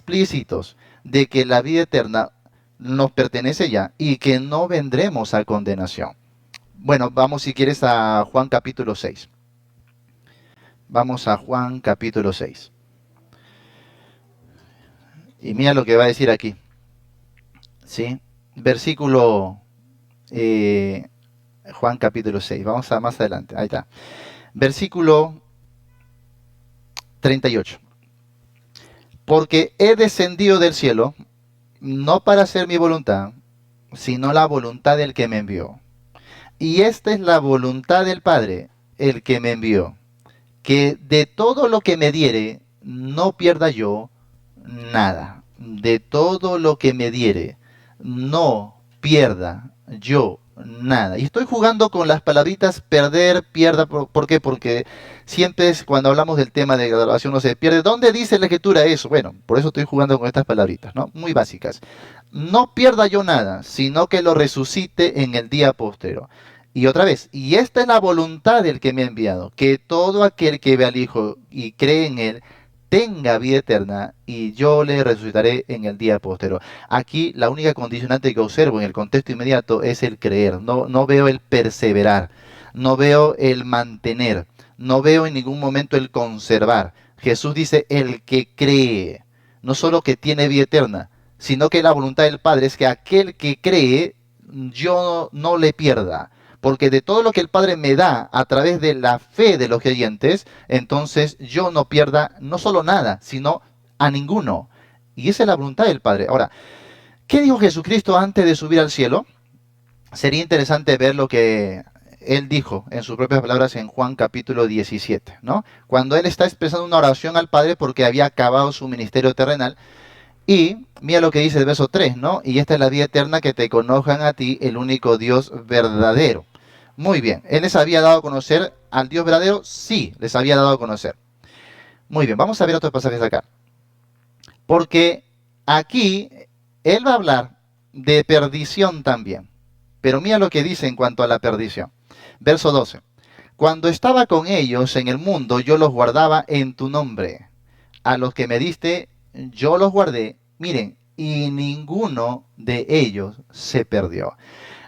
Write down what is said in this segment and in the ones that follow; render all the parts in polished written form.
explícitos de que la vida eterna nos pertenece ya y que no vendremos a condenación. Bueno, vamos si quieres a Juan capítulo 6. Vamos a Juan capítulo 6. Y mira lo que va a decir aquí. ¿Sí? Versículo eh, Juan capítulo 6. Vamos a más adelante. Ahí está. Versículo 38. Porque he descendido del cielo, no para hacer mi voluntad, sino la voluntad del que me envió. Y esta es la voluntad del Padre, el que me envió, que de todo lo que me diere, no pierda yo nada. De todo lo que me diere, no pierda yo nada. Y estoy jugando con las palabritas perder, pierda. ¿Por qué? Porque siempre es cuando hablamos del tema de graduación no se pierde. ¿Dónde dice la escritura eso? Bueno, por eso estoy jugando con estas palabritas, ¿no? Muy básicas. No pierda yo nada, sino que lo resucite en el día postero. Y otra vez, y esta es la voluntad del que me ha enviado, que todo aquel que ve al Hijo y cree en él, tenga vida eterna, y yo le resucitaré en el día postero. Aquí la única condicionante que observo en el contexto inmediato es el creer. No veo el perseverar, no veo el mantener, no veo en ningún momento el conservar. Jesús dice, el que cree, no solo que tiene vida eterna, sino que la voluntad del Padre es que aquel que cree, yo no le pierda. Porque de todo lo que el Padre me da a través de la fe de los creyentes, entonces yo no pierda no solo nada, sino a ninguno. Y esa es la voluntad del Padre. Ahora, ¿qué dijo Jesucristo antes de subir al cielo? Sería interesante ver lo que él dijo en sus propias palabras en Juan capítulo 17, ¿no? Cuando él está expresando una oración al Padre porque había acabado su ministerio terrenal. Y mira lo que dice el verso 3, ¿no? Y esta es la vida eterna, que te conozcan a ti, el único Dios verdadero. Muy bien, ¿él les había dado a conocer al Dios verdadero? Sí, les había dado a conocer. Muy bien, vamos a ver otros pasajes acá. Porque aquí él va a hablar de perdición también. Pero mira lo que dice en cuanto a la perdición. Verso 12. Cuando estaba con ellos en el mundo, yo los guardaba en tu nombre. A los que me diste, yo los guardé. Miren, y ninguno de ellos se perdió.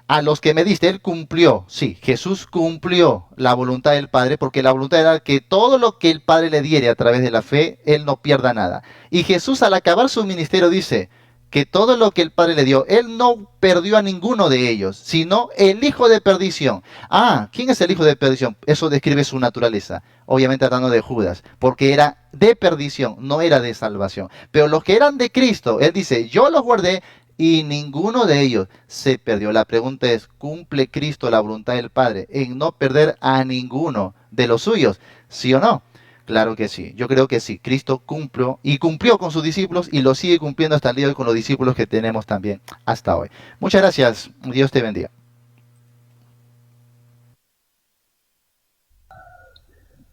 A los que me diste, él cumplió, sí, Jesús cumplió la voluntad del Padre, porque la voluntad era que todo lo que el Padre le diere a través de la fe, él no pierda nada. Y Jesús, al acabar su ministerio, dice que todo lo que el Padre le dio, él no perdió a ninguno de ellos, sino el hijo de perdición. Ah, ¿quién es el hijo de perdición? Eso describe su naturaleza, obviamente hablando de Judas, porque era de perdición, no era de salvación. Pero los que eran de Cristo, él dice, yo los guardé y ninguno de ellos se perdió. La pregunta es, ¿cumple Cristo la voluntad del Padre en no perder a ninguno de los suyos? ¿Sí o no? Claro que sí, yo creo que sí. Cristo cumplió y cumplió con sus discípulos y lo sigue cumpliendo hasta el día de hoy con los discípulos que tenemos también hasta hoy. Muchas gracias, Dios te bendiga.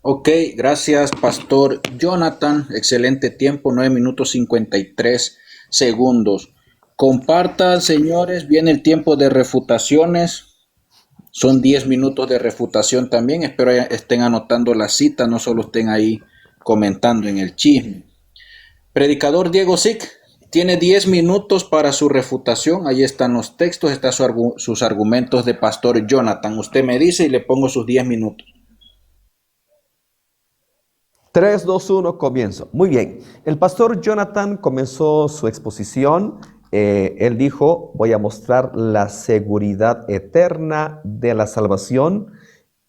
Ok, gracias, Pastor Jonathan. Excelente tiempo, 9 minutos 53 segundos. Compartan, señores, viene el tiempo de refutaciones. Son 10 minutos de refutación también. Espero estén anotando la cita, no solo estén ahí comentando en el chisme. Predicador Diego Sic tiene 10 minutos para su refutación. Ahí están los textos, están sus argumentos de Pastor Jonathan. Usted me dice y le pongo sus 10 minutos. 3, 2, 1, comienzo. Muy bien. El pastor Jonathan comenzó su exposición. Él dijo, voy a mostrar la seguridad eterna de la salvación,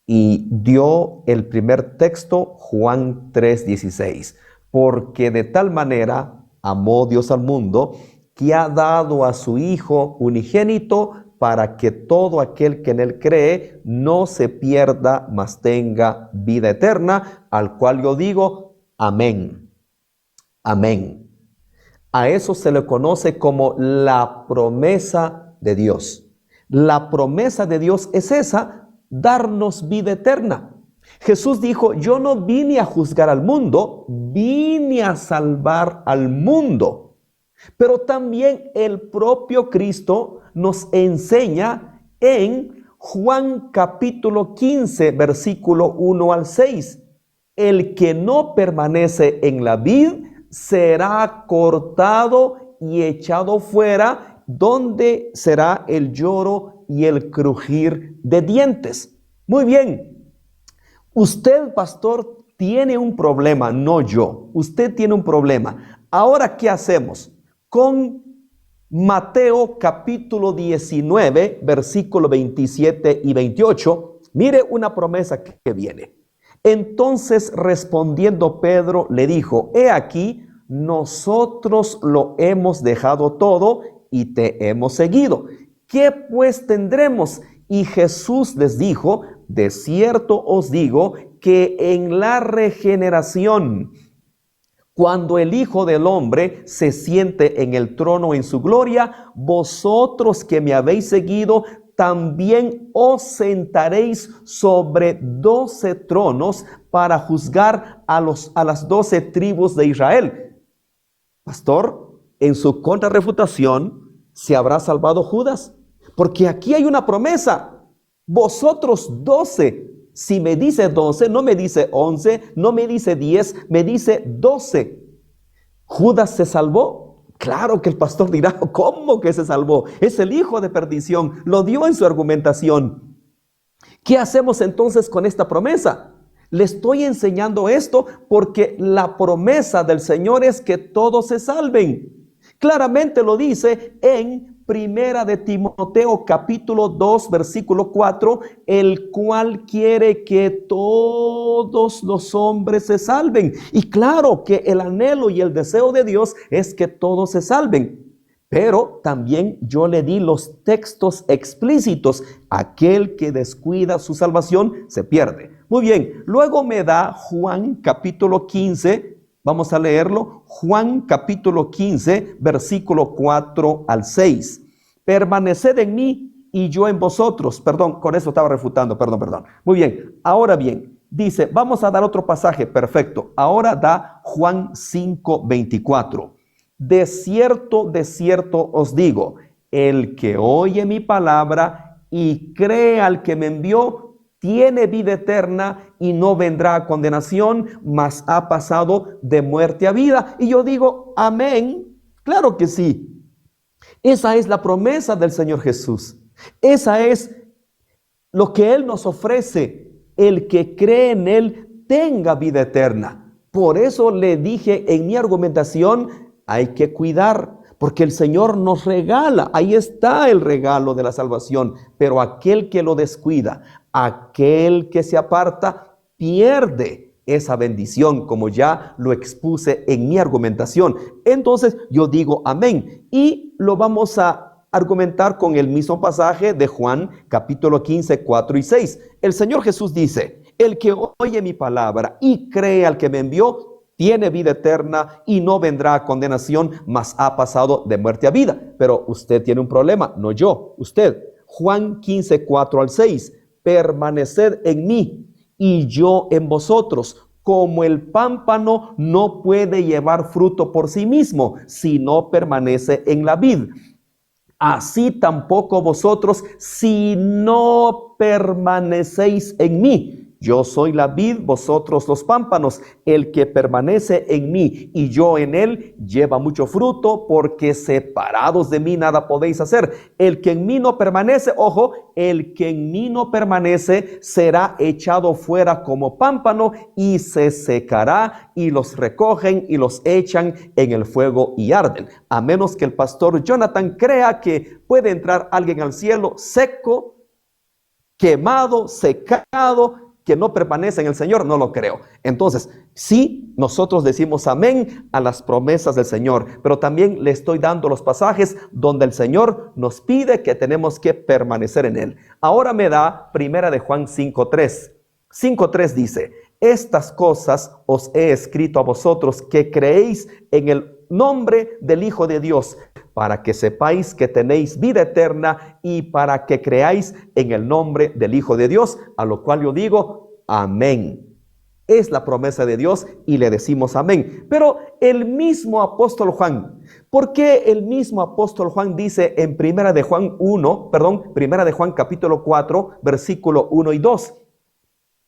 y dio el primer texto, Juan 3:16. Porque de tal manera amó Dios al mundo, que ha dado a su Hijo unigénito, para que todo aquel que en él cree no se pierda, mas tenga vida eterna, al cual yo digo, amén. Amén. A eso se le conoce como la promesa de Dios. La promesa de Dios es esa, darnos vida eterna. Jesús dijo, yo no vine a juzgar al mundo, vine a salvar al mundo. Pero también el propio Cristo nos enseña en Juan capítulo 15, versículo 1 al 6. El que no permanece en la vid será cortado y echado fuera, donde será el lloro y el crujir de dientes. Muy bien. Usted, pastor, tiene un problema, no yo. Usted tiene un problema. Ahora, ¿qué hacemos? Con Mateo capítulo 19, versículo 27 y 28, mire una promesa que viene. Entonces respondiendo Pedro le dijo, he aquí, nosotros lo hemos dejado todo y te hemos seguido. ¿Qué pues tendremos? Y Jesús les dijo, de cierto os digo que en la regeneración, cuando el Hijo del Hombre se siente en el trono en su gloria, vosotros que me habéis seguido, también os sentaréis sobre 12 tronos para juzgar a las 12 tribus de Israel. Pastor, en su contrarrefutación, ¿se habrá salvado Judas? Porque aquí hay una promesa. Vosotros 12. Si me dice 12, no me dice 11, no me dice 10, me dice 12. ¿Judas se salvó? Claro que el pastor dirá, ¿cómo que se salvó? Es el hijo de perdición, lo dio en su argumentación. ¿Qué hacemos entonces con esta promesa? Le estoy enseñando esto porque la promesa del Señor es que todos se salven. Claramente lo dice en Primera de Timoteo capítulo 2 versículo 4, el cual quiere que todos los hombres se salven. Y claro que el anhelo y el deseo de Dios es que todos se salven. Pero también yo le di los textos explícitos. Aquel que descuida su salvación se pierde. Muy bien, luego me da Juan capítulo 15. Vamos a leerlo. Juan capítulo 15, versículo 4 al 6. Permaneced en mí y yo en vosotros. Perdón, con eso estaba refutando. Perdón. Muy bien. Ahora bien, dice, vamos a dar otro pasaje. Perfecto. Ahora da Juan 5, 24. De cierto os digo, el que oye mi palabra y cree al que me envió, tiene vida eterna y no vendrá a condenación, mas ha pasado de muerte a vida. Y yo digo, amén. Claro que sí. Esa es la promesa del Señor Jesús. Esa es lo que Él nos ofrece. El que cree en Él tenga vida eterna. Por eso le dije en mi argumentación, hay que cuidar, porque el Señor nos regala. Ahí está el regalo de la salvación. Pero aquel que lo descuida, aquel que se aparta, pierde esa bendición, como ya lo expuse en mi argumentación. Entonces yo digo amén. Y lo vamos a argumentar con el mismo pasaje de Juan capítulo 15, 4 y 6. El Señor Jesús dice, el que oye mi palabra y cree al que me envió, tiene vida eterna y no vendrá a condenación, mas ha pasado de muerte a vida. Pero usted tiene un problema, no yo, usted. Juan 15, 4 al 6. Permaneced en mí y yo en vosotros, como el pámpano no puede llevar fruto por sí mismo, si no permanece en la vid. Así tampoco vosotros, si no permanecéis en mí. Yo soy la vid, vosotros los pámpanos. El que permanece en mí y yo en él lleva mucho fruto, porque separados de mí nada podéis hacer. El que en mí no permanece, ojo, el que en mí no permanece será echado fuera como pámpano y se secará, y los recogen y los echan en el fuego y arden. A menos que el pastor Jonathan crea que puede entrar alguien al cielo seco, quemado, secado, que no permanece en el Señor, no lo creo. Entonces, sí, nosotros decimos amén a las promesas del Señor, pero también le estoy dando los pasajes donde el Señor nos pide que tenemos que permanecer en Él. Ahora me da Primera de Juan 5:3. 5:3 dice, estas cosas os he escrito a vosotros que creéis en el nombre del Hijo de Dios, para que sepáis que tenéis vida eterna y para que creáis en el nombre del Hijo de Dios, a lo cual yo digo, amén. Es la promesa de Dios y le decimos amén. Pero el mismo apóstol Juan, ¿por qué el mismo apóstol Juan dice en Primera de Juan capítulo 4, versículo 1 y 2?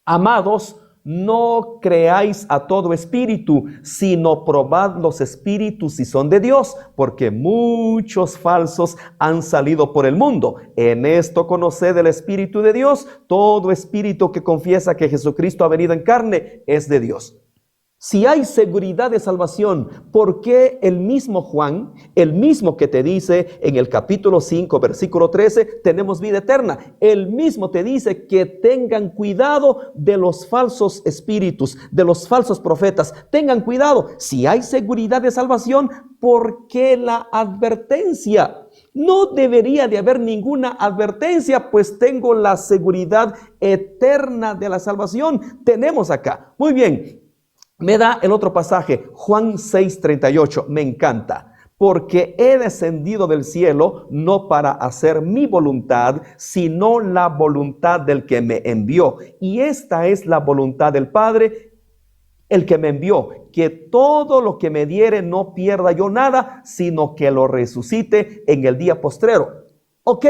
Amados, no creáis a todo espíritu, sino probad los espíritus si son de Dios, porque muchos falsos han salido por el mundo. En esto conoced el Espíritu de Dios. Todo espíritu que confiesa que Jesucristo ha venido en carne es de Dios. Si hay seguridad de salvación, ¿por qué el mismo Juan, el mismo que te dice en el capítulo 5, versículo 13, tenemos vida eterna? El mismo te dice que tengan cuidado de los falsos espíritus, de los falsos profetas. Tengan cuidado. Si hay seguridad de salvación, ¿por qué la advertencia? No debería de haber ninguna advertencia, pues tengo la seguridad eterna de la salvación. Tenemos acá. Muy bien. Me da el otro pasaje, Juan 6:38, me encanta. Porque he descendido del cielo no para hacer mi voluntad, sino la voluntad del que me envió. Y esta es la voluntad del Padre, el que me envió, que todo lo que me diere no pierda yo nada, sino que lo resucite en el día postrero. Ok,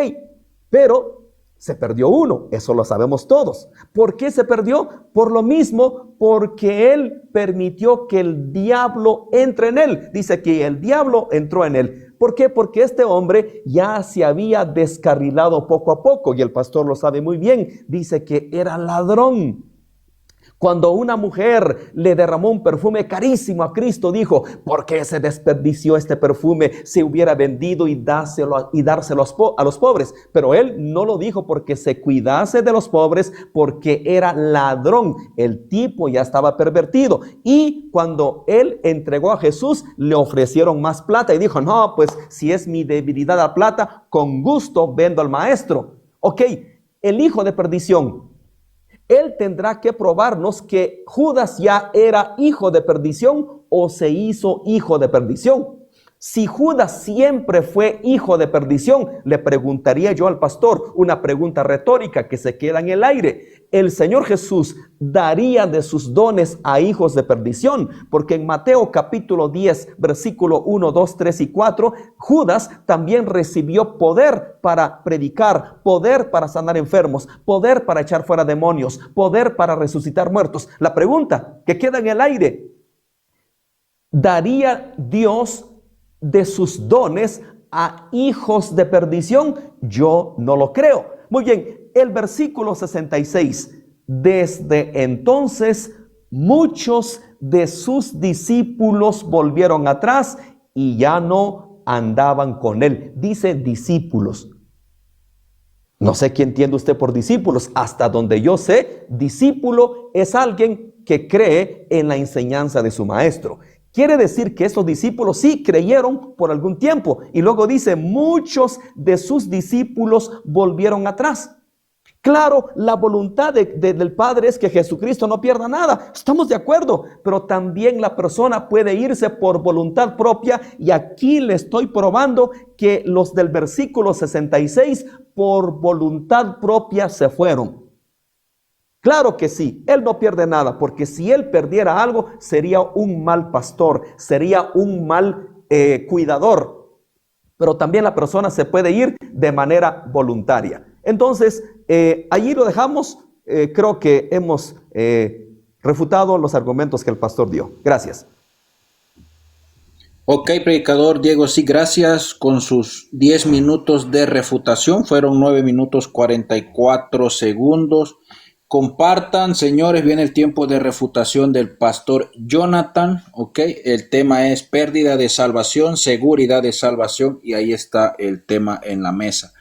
pero se perdió uno, eso lo sabemos todos. ¿Por qué se perdió? Por lo mismo, porque él permitió que el diablo entre en él. Dice que el diablo entró en él. ¿Por qué? Porque este hombre ya se había descarrilado poco a poco, y el pastor lo sabe muy bien. Dice que era ladrón. Cuando una mujer le derramó un perfume carísimo a Cristo, dijo: ¿por qué se desperdició este perfume? Se hubiera vendido y dárselo a los pobres. Pero él no lo dijo porque se cuidase de los pobres, porque era ladrón. El tipo ya estaba pervertido. Y cuando él entregó a Jesús, le ofrecieron más plata y dijo: no, pues si es mi debilidad la plata, con gusto vendo al maestro. Ok, el hijo de perdición. Él tendrá que probarnos que Judas ya era hijo de perdición o se hizo hijo de perdición. Si Judas siempre fue hijo de perdición, le preguntaría yo al pastor una pregunta retórica que se queda en el aire. ¿El Señor Jesús daría de sus dones a hijos de perdición? Porque en Mateo capítulo 10, versículo 1, 2, 3 y 4, Judas también recibió poder para predicar, poder para sanar enfermos, poder para echar fuera demonios, poder para resucitar muertos. La pregunta que queda en el aire: ¿daría Dios de sus dones a hijos de perdición? Yo no lo creo. Muy bien, el versículo 66. Desde entonces muchos de sus discípulos volvieron atrás y ya no andaban con él. Dice discípulos. No sé qué entiende usted por discípulos. Hasta donde yo sé, discípulo es alguien que cree en la enseñanza de su maestro. Quiere decir que estos discípulos sí creyeron por algún tiempo. Y luego dice, muchos de sus discípulos volvieron atrás. Claro, la voluntad del Padre es que Jesucristo no pierda nada. Estamos de acuerdo. Pero también la persona puede irse por voluntad propia. Y aquí le estoy probando que los del versículo 66 por voluntad propia se fueron. Claro que sí, él no pierde nada, porque si él perdiera algo, sería un mal pastor, sería un mal cuidador. Pero también la persona se puede ir de manera voluntaria. Entonces, allí lo dejamos. Creo que hemos refutado los argumentos que el pastor dio. Gracias. Ok, predicador Diego, sí, gracias. Con sus 10 minutos de refutación, fueron 9 minutos 44 segundos. Compartan, señores, viene el tiempo de refutación del pastor Jonathan, ok, el tema es pérdida de salvación, seguridad de salvación, y ahí está el tema en la mesa.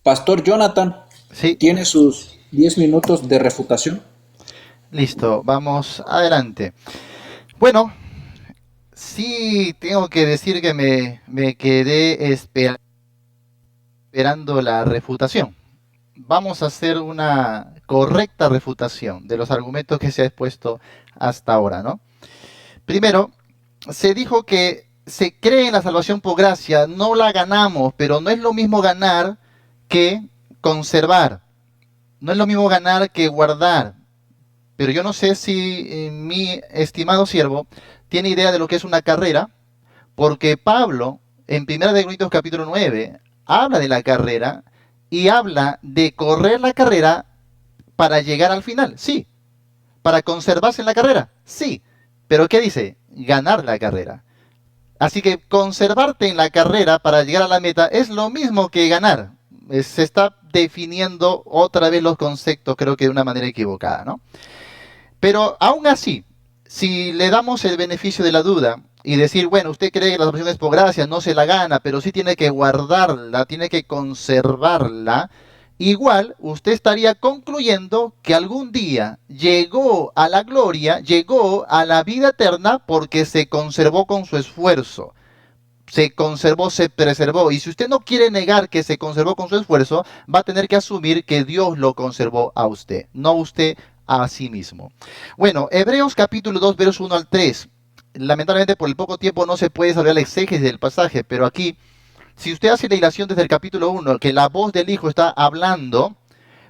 Pastor Jonathan, Sí. ¿tiene sus 10 minutos de refutación? Listo, vamos adelante. Bueno, sí tengo que decir que me quedé esperando la refutación. Vamos a hacer una correcta refutación de los argumentos que se ha expuesto hasta ahora, ¿no? Primero, se dijo que se cree en la salvación por gracia, no la ganamos, pero no es lo mismo ganar que conservar. No es lo mismo ganar que guardar. Pero yo no sé si mi estimado siervo tiene idea de lo que es una carrera, porque Pablo, en 1 de Corintios capítulo 9, habla de la carrera y habla de correr la carrera para llegar al final, sí. ¿Para conservarse en la carrera? Sí. ¿Pero qué dice? Ganar la carrera. Así que conservarte en la carrera para llegar a la meta es lo mismo que ganar. Se está definiendo otra vez los conceptos, creo que de una manera equivocada, ¿no? Pero aún así, si le damos el beneficio de la duda y decir, bueno, usted cree que la salvación es por gracia, no se la gana, pero sí tiene que guardarla, tiene que conservarla, igual usted estaría concluyendo que algún día llegó a la gloria, llegó a la vida eterna porque se conservó con su esfuerzo. Se conservó, se preservó. Y si usted no quiere negar que se conservó con su esfuerzo, va a tener que asumir que Dios lo conservó a usted, no usted a sí mismo. Bueno, Hebreos capítulo 2, versos 1 al 3. Lamentablemente por el poco tiempo no se puede saber la exégesis del pasaje, pero aquí, si usted hace la ilación desde el capítulo 1, que la voz del Hijo está hablando,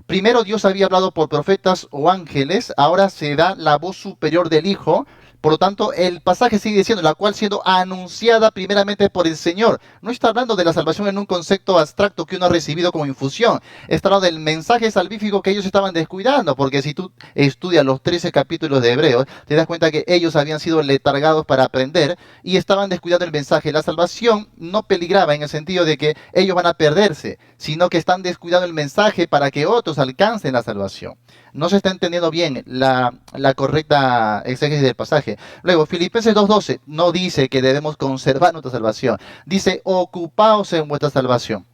primero Dios había hablado por profetas o ángeles, ahora se da la voz superior del Hijo. Por lo tanto, el pasaje sigue diciendo, la cual siendo anunciada primeramente por el Señor. No está hablando de la salvación en un concepto abstracto que uno ha recibido como infusión. Está hablando del mensaje salvífico que ellos estaban descuidando, porque si tú estudias los 13 capítulos de Hebreos, te das cuenta que ellos habían sido letargados para aprender y estaban descuidando el mensaje. La salvación no peligraba en el sentido de que ellos van a perderse, sino que están descuidando el mensaje para que otros alcancen la salvación. No se está entendiendo bien la correcta exégesis del pasaje. Luego, Filipenses 2:12 no dice que debemos conservar nuestra salvación. Dice, ocupaos en vuestra salvación.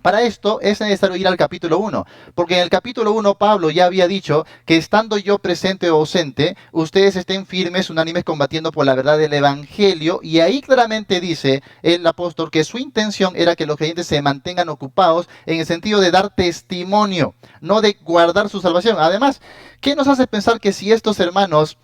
Para esto es necesario ir al capítulo 1, porque en el capítulo 1 Pablo ya había dicho que estando yo presente o ausente, ustedes estén firmes, unánimes, combatiendo por la verdad del Evangelio, y ahí claramente dice el apóstol que su intención era que los creyentes se mantengan ocupados en el sentido de dar testimonio, no de guardar su salvación. Además, ¿qué nos hace pensar que si estos hermanos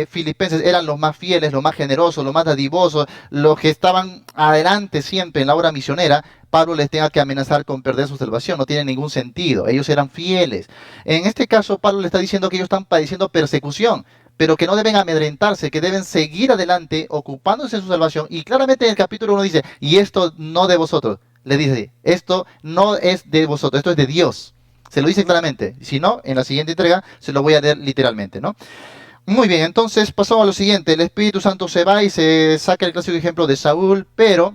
filipenses eran los más fieles, los más generosos, los más dadivosos, los que estaban adelante siempre en la obra misionera, Pablo les tenga que amenazar con perder su salvación? No tiene ningún sentido. Ellos eran fieles. En este caso, Pablo le está diciendo que ellos están padeciendo persecución, pero que no deben amedrentarse, que deben seguir adelante ocupándose de su salvación. Y claramente en el capítulo 1 dice, y esto no de vosotros. Le dice, esto no es de vosotros, esto es de Dios. Se lo dice claramente. Si no, en la siguiente entrega se lo voy a leer literalmente, ¿no? Muy bien, entonces pasamos a lo siguiente. El Espíritu Santo se va y se saca el clásico ejemplo de Saúl, pero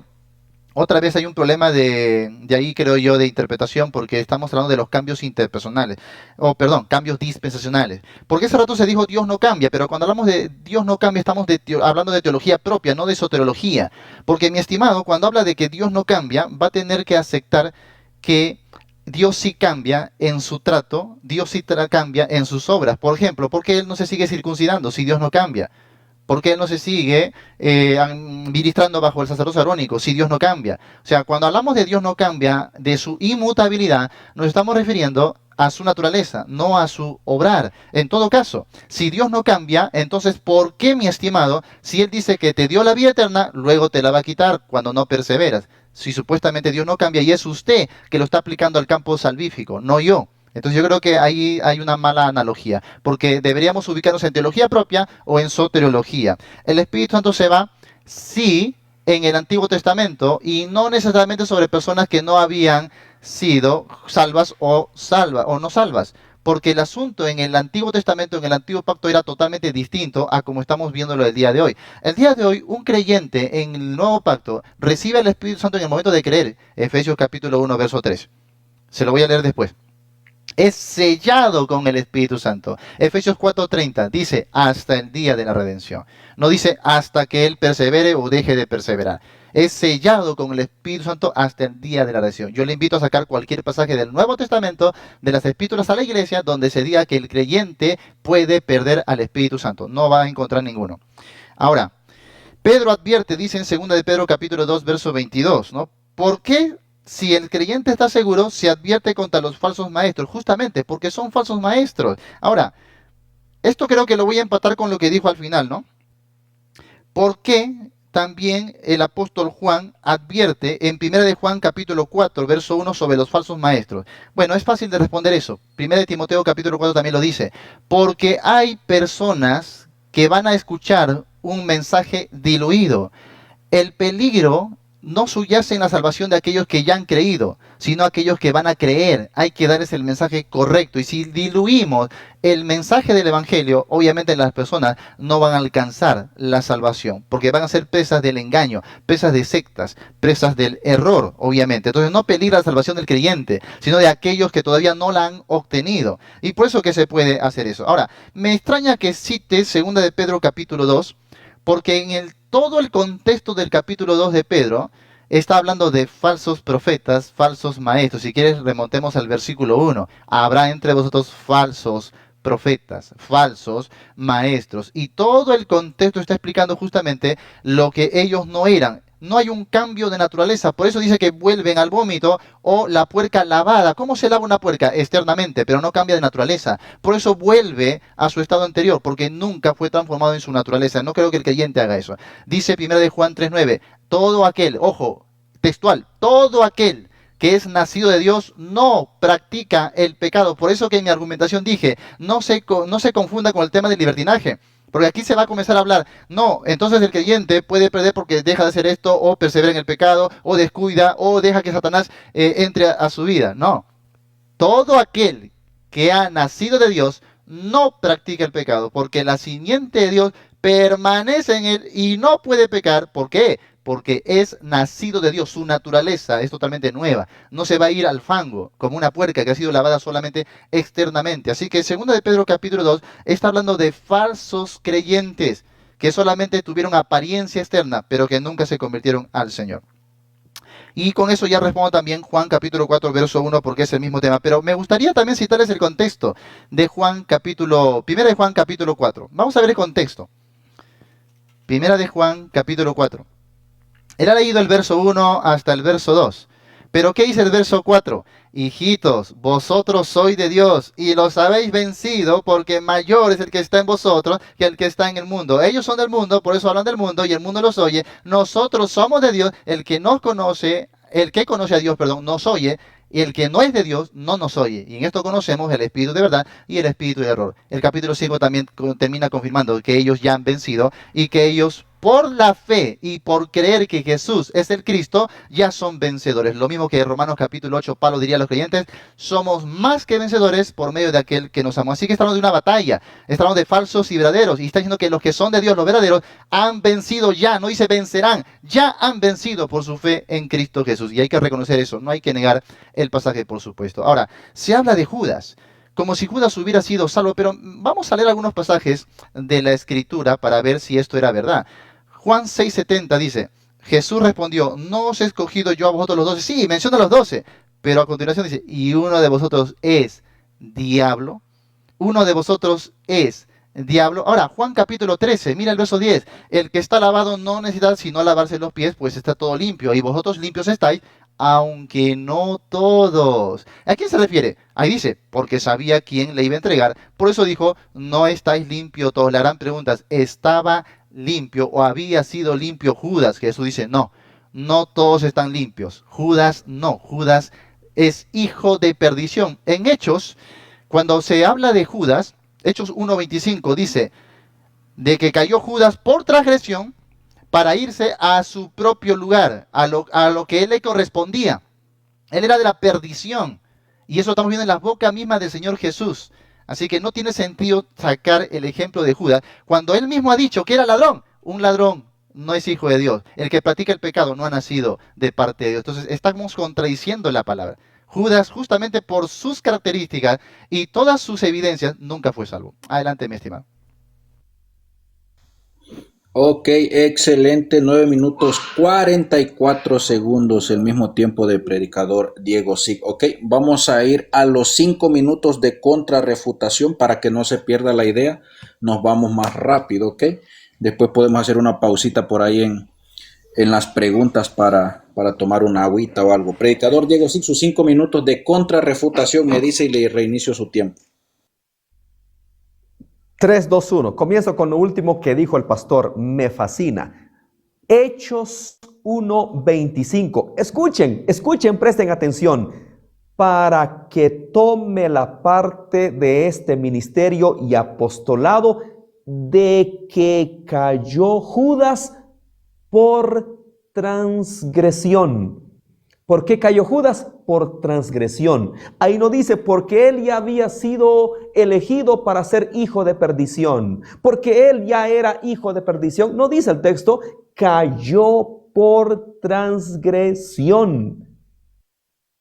otra vez hay un problema de ahí, creo yo, de interpretación, porque estamos hablando de los cambios interpersonales, o perdón, cambios dispensacionales. Porque ese rato se dijo Dios no cambia, pero cuando hablamos de Dios no cambia, estamos hablando de teología propia, no de soteriología. Porque mi estimado, cuando habla de que Dios no cambia, va a tener que aceptar que Dios sí cambia en su trato, Dios sí cambia en sus obras. Por ejemplo, ¿por qué Él no se sigue circuncidando si Dios no cambia? ¿Por qué Él no se sigue ministrando bajo el sacerdocio arónico si Dios no cambia? O sea, cuando hablamos de Dios no cambia, de su inmutabilidad, nos estamos refiriendo a su naturaleza, no a su obrar. En todo caso, si Dios no cambia, entonces, ¿por qué, mi estimado, si Él dice que te dio la vida eterna, luego te la va a quitar cuando no perseveras? Si supuestamente Dios no cambia y es usted que lo está aplicando al campo salvífico, no yo. Entonces yo creo que ahí hay una mala analogía, porque deberíamos ubicarnos en teología propia o en soteriología. El Espíritu Santo se va, sí, en el Antiguo Testamento, y no necesariamente sobre personas que no habían sido salvas o no salvas, porque el asunto en el Antiguo Testamento, en el Antiguo Pacto, era totalmente distinto a como estamos viéndolo el día de hoy. El día de hoy, un creyente en el Nuevo Pacto recibe el Espíritu Santo en el momento de creer. Efesios capítulo 1, verso 3. Se lo voy a leer después. Es sellado con el Espíritu Santo. Efesios 4:30 dice hasta el día de la redención. No dice hasta que Él persevere o deje de perseverar. Es sellado con el Espíritu Santo hasta el día de la redención. Yo le invito a sacar cualquier pasaje del Nuevo Testamento, de las Epístolas a la Iglesia, donde se diga que el creyente puede perder al Espíritu Santo. No va a encontrar ninguno. Ahora, Pedro advierte, dice en 2 de Pedro capítulo 2, verso 22, ¿no? ¿Por qué? Si el creyente está seguro, se advierte contra los falsos maestros, justamente porque son falsos maestros. Ahora, esto creo que lo voy a empatar con lo que dijo al final, ¿no? ¿Por qué también el apóstol Juan advierte en 1 de Juan capítulo 4, verso 1 sobre los falsos maestros? Bueno, es fácil de responder eso. 1 de Timoteo capítulo 4 también lo dice. Porque hay personas que van a escuchar un mensaje diluido. El peligro no subyacen la salvación de aquellos que ya han creído, sino aquellos que van a creer. Hay que darles el mensaje correcto. Y si diluimos el mensaje del Evangelio, obviamente las personas no van a alcanzar la salvación, porque van a ser presas del engaño, presas de sectas, presas del error, obviamente. Entonces no peligra la salvación del creyente, sino de aquellos que todavía no la han obtenido. Y por eso que se puede hacer eso. Ahora, me extraña que cite 2 de Pedro capítulo 2, porque en todo el contexto del capítulo 2 de Pedro está hablando de falsos profetas, falsos maestros. Si quieres, remontemos al versículo 1. Habrá entre vosotros falsos profetas, falsos maestros. Y todo el contexto está explicando justamente lo que ellos no eran. No hay un cambio de naturaleza, por eso dice que vuelven al vómito o la puerca lavada. ¿Cómo se lava una puerca? Externamente, pero no cambia de naturaleza. Por eso vuelve a su estado anterior, porque nunca fue transformado en su naturaleza. No creo que el creyente haga eso. Dice 1 de Juan 3:9, todo aquel, ojo, textual, todo aquel que es nacido de Dios no practica el pecado. Por eso que en mi argumentación dije, no se confunda con el tema del libertinaje. Porque aquí se va a comenzar a hablar, no, entonces el creyente puede perder porque deja de hacer esto, o persevera en el pecado, o descuida, o deja que Satanás entre a su vida. No, todo aquel que ha nacido de Dios no practica el pecado, porque la simiente de Dios permanece en él y no puede pecar. ¿Por qué? Porque es nacido de Dios, su naturaleza es totalmente nueva. No se va a ir al fango como una puerca que ha sido lavada solamente externamente. Así que 2 de Pedro capítulo 2 está hablando de falsos creyentes que solamente tuvieron apariencia externa, pero que nunca se convirtieron al Señor. Y con eso ya respondo también Juan capítulo 4, verso 1, porque es el mismo tema. Pero me gustaría también citarles el contexto de Primera de Juan capítulo 4. Vamos a ver el contexto. Primera de Juan capítulo 4. Él ha leído el verso 1 hasta el verso 2. Pero ¿qué dice el verso 4? Hijitos, vosotros sois de Dios y los habéis vencido, porque mayor es el que está en vosotros que el que está en el mundo. Ellos son del mundo, por eso hablan del mundo y el mundo los oye. Nosotros somos de Dios, el que conoce a Dios, nos oye. Y el que no es de Dios no nos oye. Y en esto conocemos el espíritu de verdad y el espíritu de error. El capítulo 5 también termina confirmando que ellos ya han vencido y que ellos, por la fe y por creer que Jesús es el Cristo, ya son vencedores. Lo mismo que en Romanos capítulo 8, Pablo diría a los creyentes, somos más que vencedores por medio de aquel que nos amó. Así que estamos de una batalla, estamos de falsos y verdaderos. Y está diciendo que los que son de Dios, los verdaderos, han vencido ya, no dice vencerán, ya han vencido por su fe en Cristo Jesús. Y hay que reconocer eso, no hay que negar el pasaje, por supuesto. Ahora, se habla de Judas, como si Judas hubiera sido salvo, pero vamos a leer algunos pasajes de la Escritura para ver si esto era verdad. Juan 6:70 dice, Jesús respondió, ¿no os he escogido yo a vosotros los 12? Sí, menciona a los 12, pero a continuación dice, y uno de vosotros es diablo. Uno de vosotros es diablo. Ahora, Juan capítulo 13, mira el verso 10. El que está lavado no necesita sino lavarse los pies, pues está todo limpio. Y vosotros limpios estáis, aunque no todos. ¿A quién se refiere? Ahí dice, porque sabía quién le iba a entregar. Por eso dijo, no estáis limpios todos. Le harán preguntas, ¿estaba limpio o había sido limpio Judas? Jesús dice, no, no todos están limpios. Judas no, Judas es hijo de perdición. En Hechos, cuando se habla de Judas, Hechos 1:25 dice, de que cayó Judas por transgresión para irse a su propio lugar, a lo que él le correspondía. Él era de la perdición. Y eso estamos viendo en la boca misma del Señor Jesús. Así que no tiene sentido sacar el ejemplo de Judas cuando él mismo ha dicho que era ladrón. Un ladrón no es hijo de Dios. El que practica el pecado no ha nacido de parte de Dios. Entonces estamos contradiciendo la palabra. Judas, justamente por sus características y todas sus evidencias, nunca fue salvo. Adelante, mi estimado. Ok, excelente, 9 minutos 44 segundos, el mismo tiempo del predicador Diego Sig. Ok, vamos a ir a los 5 minutos de contrarrefutación para que no se pierda la idea. Nos vamos más rápido, ok. Después podemos hacer una pausita por ahí en las preguntas para tomar una agüita o algo. Predicador Diego Sig, sus 5 minutos de contrarrefutación, me dice y le reinicio su tiempo. 3, 2, 1. Comienzo con lo último que dijo el pastor. Me fascina. Hechos 1:25. Escuchen, presten atención. Para que tome la parte de este ministerio y apostolado de que cayó Judas por transgresión. ¿Por qué cayó Judas? Por transgresión. Ahí no dice porque él ya había sido elegido para ser hijo de perdición, porque él ya era hijo de perdición. No dice el texto, cayó por transgresión.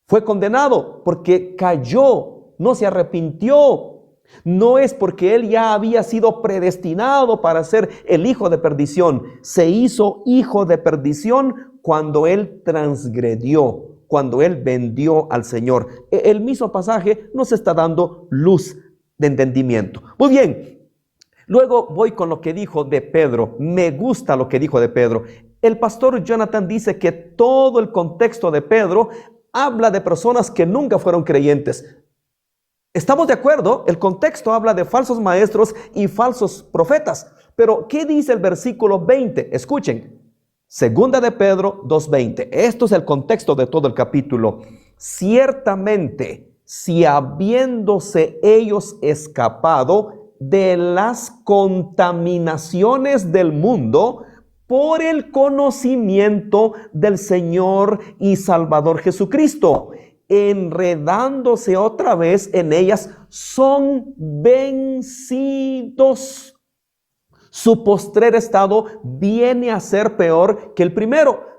Fue condenado porque cayó, no se arrepintió. No es porque él ya había sido predestinado para ser el hijo de perdición. Se hizo hijo de perdición cuando él transgredió, cuando él vendió al Señor. El mismo pasaje nos está dando luz de entendimiento. Muy bien, luego voy con lo que dijo de Pedro. Me gusta lo que dijo de Pedro. El pastor Jonathan dice que todo el contexto de Pedro habla de personas que nunca fueron creyentes. Estamos de acuerdo, el contexto habla de falsos maestros y falsos profetas. Pero, ¿qué dice el versículo 20? Escuchen, Segunda de Pedro 2:20. Esto es el contexto de todo el capítulo. Ciertamente, si habiéndose ellos escapado de las contaminaciones del mundo, por el conocimiento del Señor y Salvador Jesucristo, enredándose otra vez en ellas, son vencidos. Su postrer estado viene a ser peor que el primero.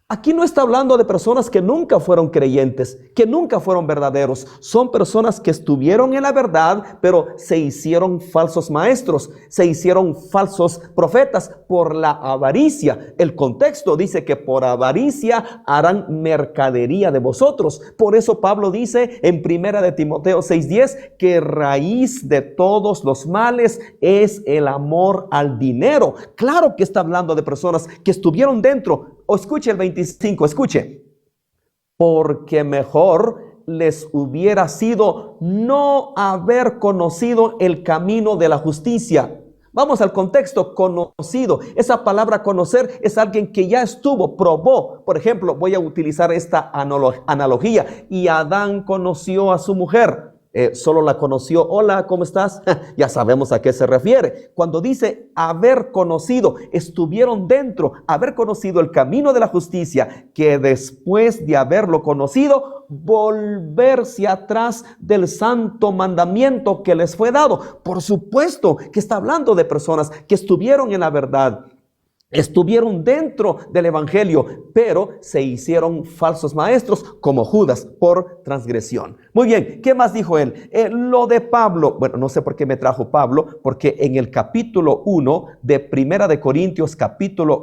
Aquí no está hablando de personas que nunca fueron creyentes, que nunca fueron verdaderos. Son personas que estuvieron en la verdad, pero se hicieron falsos maestros, se hicieron falsos profetas por la avaricia. El contexto dice que por avaricia harán mercadería de vosotros. Por eso Pablo dice en 1 de Timoteo 6:10 que raíz de todos los males es el amor al dinero. Claro que está hablando de personas que estuvieron dentro. O escuche el 25, escuche. Porque mejor les hubiera sido no haber conocido el camino de la justicia. Vamos al contexto, conocido. Esa palabra conocer es alguien que ya estuvo, probó. Por ejemplo, voy a utilizar esta analogía. Y Adán conoció a su mujer. Solo la conoció. Hola, ¿cómo estás? Ya sabemos a qué se refiere. Cuando dice haber conocido, estuvieron dentro, haber conocido el camino de la justicia, que después de haberlo conocido, volverse atrás del santo mandamiento que les fue dado. Por supuesto que está hablando de personas que estuvieron en la verdad, estuvieron dentro del evangelio, pero se hicieron falsos maestros como Judas por transgresión. Muy bien, ¿qué más dijo él? Lo de Pablo, bueno, no sé por qué me trajo Pablo, porque en el capítulo 1 de Primera de Corintios capítulo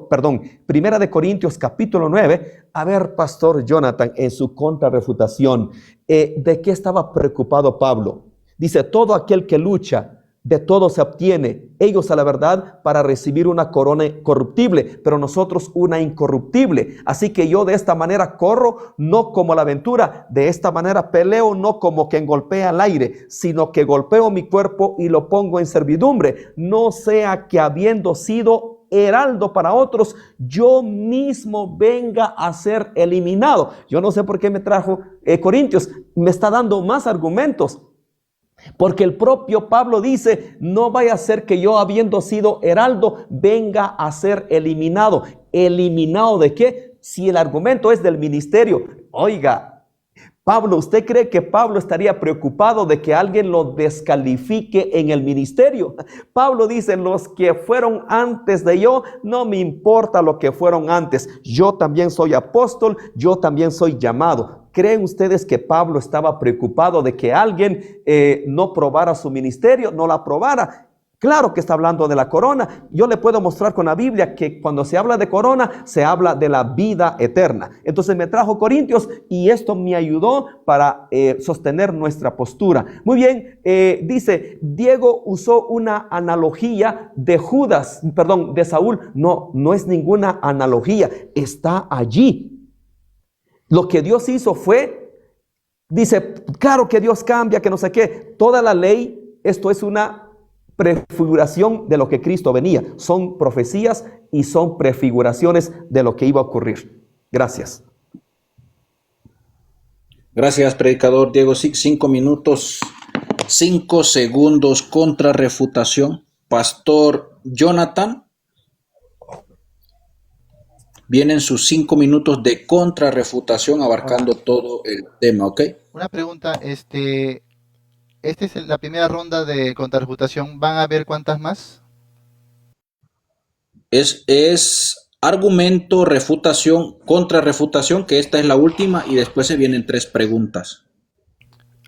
9, a ver, pastor Jonathan, en su contrarrefutación, ¿de qué estaba preocupado Pablo? Dice, todo aquel que lucha, de todo se obtiene, ellos a la verdad para recibir una corona corruptible, pero nosotros una incorruptible. Así que yo de esta manera corro, no como la aventura, de esta manera peleo, no como quien golpea al aire, sino que golpeo mi cuerpo y lo pongo en servidumbre, no sea que habiendo sido heraldo para otros, yo mismo venga a ser eliminado. Yo no sé por qué me trajo Corintios, me está dando más argumentos. Porque el propio Pablo dice, no vaya a ser que yo habiendo sido heraldo venga a ser eliminado. ¿Eliminado de qué? Si el argumento es del ministerio. Oiga, Pablo, ¿usted cree que Pablo estaría preocupado de que alguien lo descalifique en el ministerio? Pablo dice, los que fueron antes de yo, no me importa lo que fueron antes. Yo también soy apóstol, yo también soy llamado. ¿Creen ustedes que Pablo estaba preocupado de que alguien no probara su ministerio, no la aprobara? Claro que está hablando de la corona. Yo le puedo mostrar con la Biblia que cuando se habla de corona, se habla de la vida eterna. Entonces me trajo Corintios y esto me ayudó para sostener nuestra postura. Muy bien, dice, Diego usó una analogía de Saúl. No, no es ninguna analogía, está allí. Lo que Dios hizo fue, dice, claro que Dios cambia, que no sé qué. Toda la ley, esto es una prefiguración de lo que Cristo venía. Son profecías y son prefiguraciones de lo que iba a ocurrir. Gracias. Gracias, predicador Diego. 5 minutos, 5 segundos contra refutación. Pastor Jonathan. Vienen sus 5 minutos de contrarrefutación abarcando todo el tema, ¿ok? Una pregunta, esta es la primera ronda de contrarrefutación. ¿Van a haber cuántas más? Es argumento, refutación, contrarrefutación, que esta es la última y después se vienen 3 preguntas.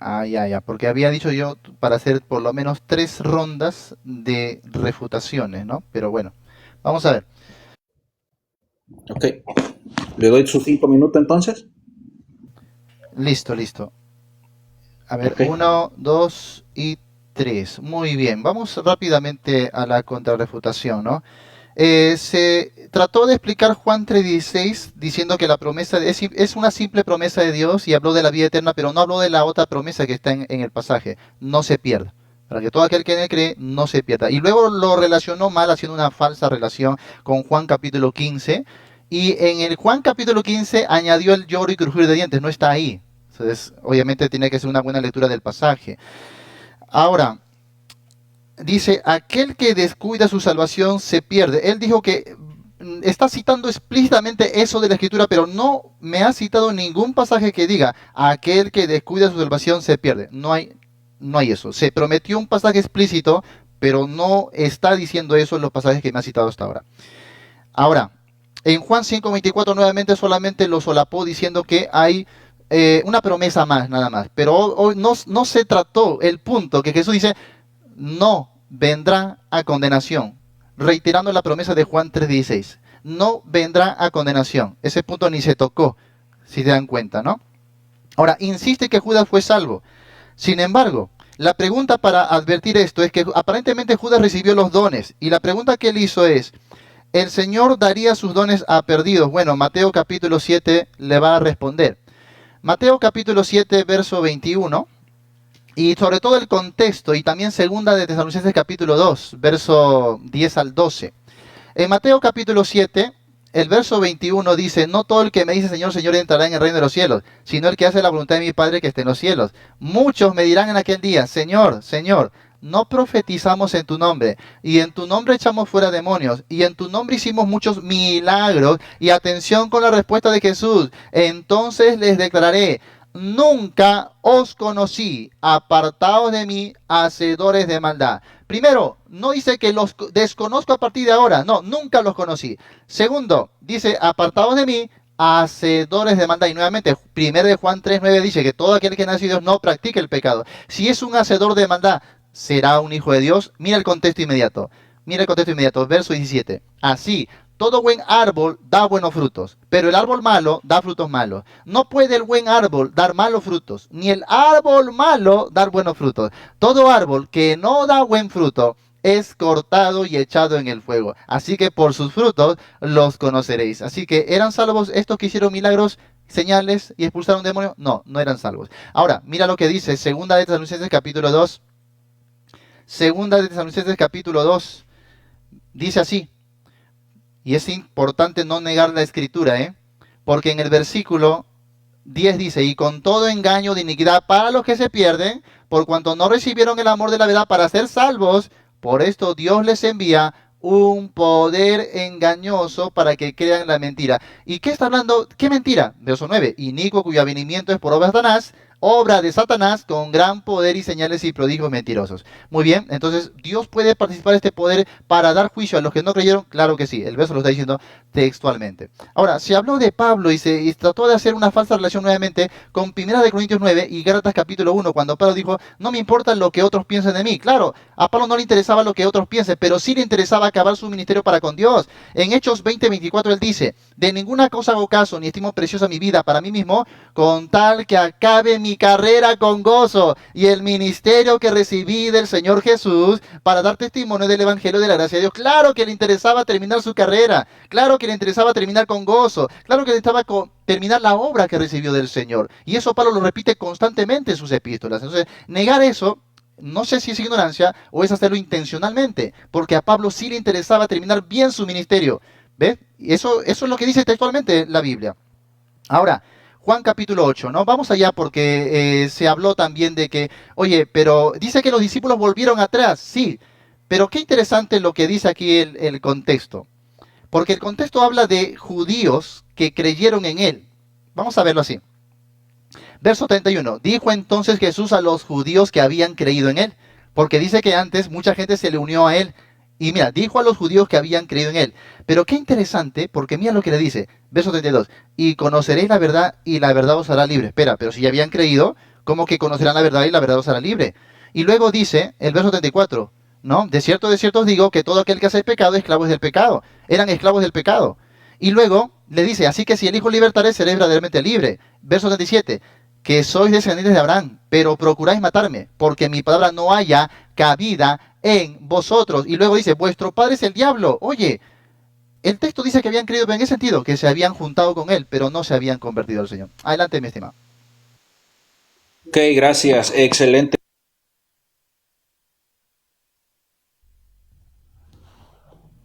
Ah, ya, ya, porque había dicho yo para hacer por lo menos 3 rondas de refutaciones, ¿no? Pero bueno, vamos a ver. ¿Ok? ¿Le doy sus 5 minutos entonces? Listo, listo. A ver, ¿Ok? 1, 2 y 3. Muy bien, vamos rápidamente a la contrarrefutación, ¿no? Se trató de explicar Juan 3:16 diciendo que la promesa es una simple promesa de Dios y habló de la vida eterna, pero no habló de la otra promesa que está en el pasaje, no se pierda. Para que todo aquel que en él cree no se pierda. Y luego lo relacionó mal haciendo una falsa relación con Juan capítulo 15. Y en el Juan capítulo 15 añadió el lloro y crujir de dientes, no está ahí. Entonces, obviamente tiene que ser una buena lectura del pasaje. Ahora, dice, aquel que descuida su salvación se pierde. Él dijo que está citando explícitamente eso de la escritura, pero no me ha citado ningún pasaje que diga, aquel que descuida su salvación se pierde. No hay eso. Se prometió un pasaje explícito, pero no está diciendo eso en los pasajes que me ha citado hasta ahora. Ahora, en Juan 5:24 nuevamente solamente lo solapó diciendo que hay una promesa más, nada más. Pero hoy no se trató el punto que Jesús dice, no vendrá a condenación, reiterando la promesa de Juan 3:16. No vendrá a condenación. Ese punto ni se tocó, si se dan cuenta, ¿no? Ahora, insiste que Judas fue salvo. Sin embargo, la pregunta para advertir esto es que aparentemente Judas recibió los dones. Y la pregunta que él hizo es, ¿el Señor daría sus dones a perdidos? Bueno, Mateo capítulo 7 le va a responder. Mateo capítulo 7, verso 21. Y sobre todo el contexto, y también segunda de Tesalonicenses capítulo 2, verso 10 al 12. En Mateo capítulo 7, el verso 21 dice, no todo el que me dice Señor, Señor entrará en el reino de los cielos, sino el que hace la voluntad de mi Padre que esté en los cielos. Muchos me dirán en aquel día, Señor, Señor, no profetizamos en tu nombre, y en tu nombre echamos fuera demonios, y en tu nombre hicimos muchos milagros, y atención con la respuesta de Jesús, entonces les declararé, nunca os conocí, apartaos de mí, hacedores de maldad. Primero, no dice que los desconozco a partir de ahora, no, nunca los conocí. Segundo, dice, apartaos de mí, hacedores de maldad. Y nuevamente, 1 de Juan 3:9 dice que todo aquel que nace de Dios no practique el pecado. Si es un hacedor de maldad, ¿será un hijo de Dios? Mira el contexto inmediato. Mira el contexto inmediato, verso 17. Así, todo buen árbol da buenos frutos, pero el árbol malo da frutos malos. No puede el buen árbol dar malos frutos, ni el árbol malo dar buenos frutos. Todo árbol que no da buen fruto es cortado y echado en el fuego. Así que por sus frutos los conoceréis. Así que, ¿eran salvos estos que hicieron milagros, señales y expulsaron demonios? No, no eran salvos. Ahora, mira lo que dice Segunda de Tesalonicenses capítulo 2. Segunda de Tesalonicenses capítulo 2. Dice así. Y es importante no negar la escritura, ¿eh? Porque en el versículo 10 dice, y con todo engaño de iniquidad para los que se pierden, por cuanto no recibieron el amor de la verdad para ser salvos, por esto Dios les envía un poder engañoso para que crean la mentira. ¿Y qué está hablando? ¿Qué mentira? Verso 9, inicuo cuyo avenimiento es por obra de Satanás con gran poder y señales y prodigios mentirosos. Muy bien, entonces, ¿Dios puede participar de este poder para dar juicio a los que no creyeron? Claro que sí, el verso lo está diciendo textualmente. Ahora, se habló de Pablo y trató de hacer una falsa relación nuevamente con 1 Corintios 9 y Gálatas capítulo 1, cuando Pablo dijo, no me importa lo que otros piensen de mí. Claro, a Pablo no le interesaba lo que otros piensen, pero sí le interesaba acabar su ministerio para con Dios. En Hechos 20:24 él dice, de ninguna cosa hago caso, ni estimo preciosa mi vida para mí mismo, con tal que acabe mi carrera con gozo y el ministerio que recibí del Señor Jesús para dar testimonio del Evangelio de la gracia de Dios. Claro que le interesaba terminar su carrera, claro que le interesaba terminar con gozo, claro que le interesaba terminar la obra que recibió del Señor. Y eso Pablo lo repite constantemente en sus epístolas. Entonces, negar eso, no sé si es ignorancia o es hacerlo intencionalmente, porque a Pablo sí le interesaba terminar bien su ministerio. ¿Ves? Y eso es lo que dice textualmente la Biblia. Ahora, Juan capítulo 8, ¿no? Vamos allá porque se habló también de que, oye, pero dice que los discípulos volvieron atrás, sí, pero qué interesante lo que dice aquí el contexto. Porque el contexto habla de judíos que creyeron en él. Vamos a verlo así. Verso 31. Dijo entonces Jesús a los judíos que habían creído en él, porque dice que antes mucha gente se le unió a él. Y mira, dijo a los judíos que habían creído en él. Pero qué interesante, porque mira lo que le dice. Verso 32. Y conoceréis la verdad y la verdad os hará libre. Espera, pero si ya habían creído, ¿cómo que conocerán la verdad y la verdad os hará libre? Y luego dice el verso 34. ¿No? De cierto os digo que todo aquel que hace pecado, esclavo es del pecado. Eran esclavos del pecado. Y luego le dice, así que si el Hijo libertare, seréis verdaderamente libre. Verso 37, que sois descendientes de Abraham, pero procuráis matarme, porque mi palabra no haya cabida en vosotros. Y luego dice, vuestro padre es el diablo. Oye, el texto dice que habían creído, pero en qué sentido, que se habían juntado con él, pero no se habían convertido al Señor. Adelante, mi estimado. Ok, gracias. Excelente.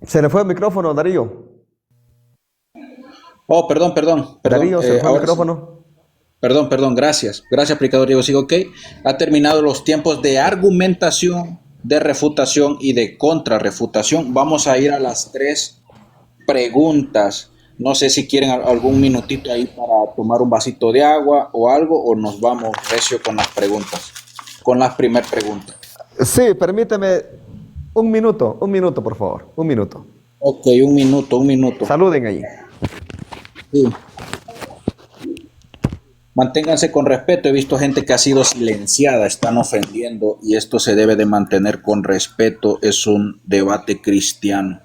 Se le fue el micrófono, Darío. Oh, perdón. Darío, se le fue el Ahora sí. micrófono. Perdón. Gracias, predicador Diego. Sigo, ok. Ha terminado los tiempos de argumentación, de refutación y de contrarrefutación. Vamos a ir a las 3 preguntas. No sé si quieren algún minutito ahí para tomar un vasito de agua o algo, o nos vamos recio con las preguntas, con las primeras preguntas. Sí, permíteme un minuto, por favor, un minuto. Ok, un minuto. Saluden ahí. Sí. Manténganse con respeto. He visto gente que ha sido silenciada, están ofendiendo, y esto se debe de mantener con respeto. Es un debate cristiano.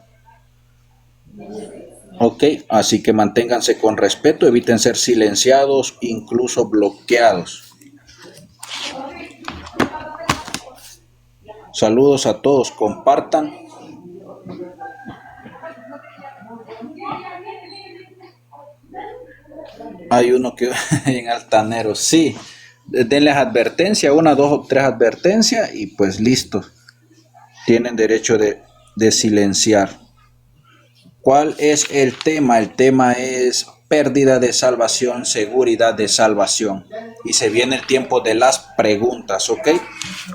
Ok, así que manténganse con respeto, eviten ser silenciados, incluso bloqueados. Saludos a todos, compartan. Hay uno que en altanero, sí. Denles advertencia, 1, 2 o 3 advertencias y pues listo. Tienen derecho de silenciar. ¿Cuál es el tema? El tema es pérdida de salvación, seguridad de salvación. Y se viene el tiempo de las preguntas, ¿ok?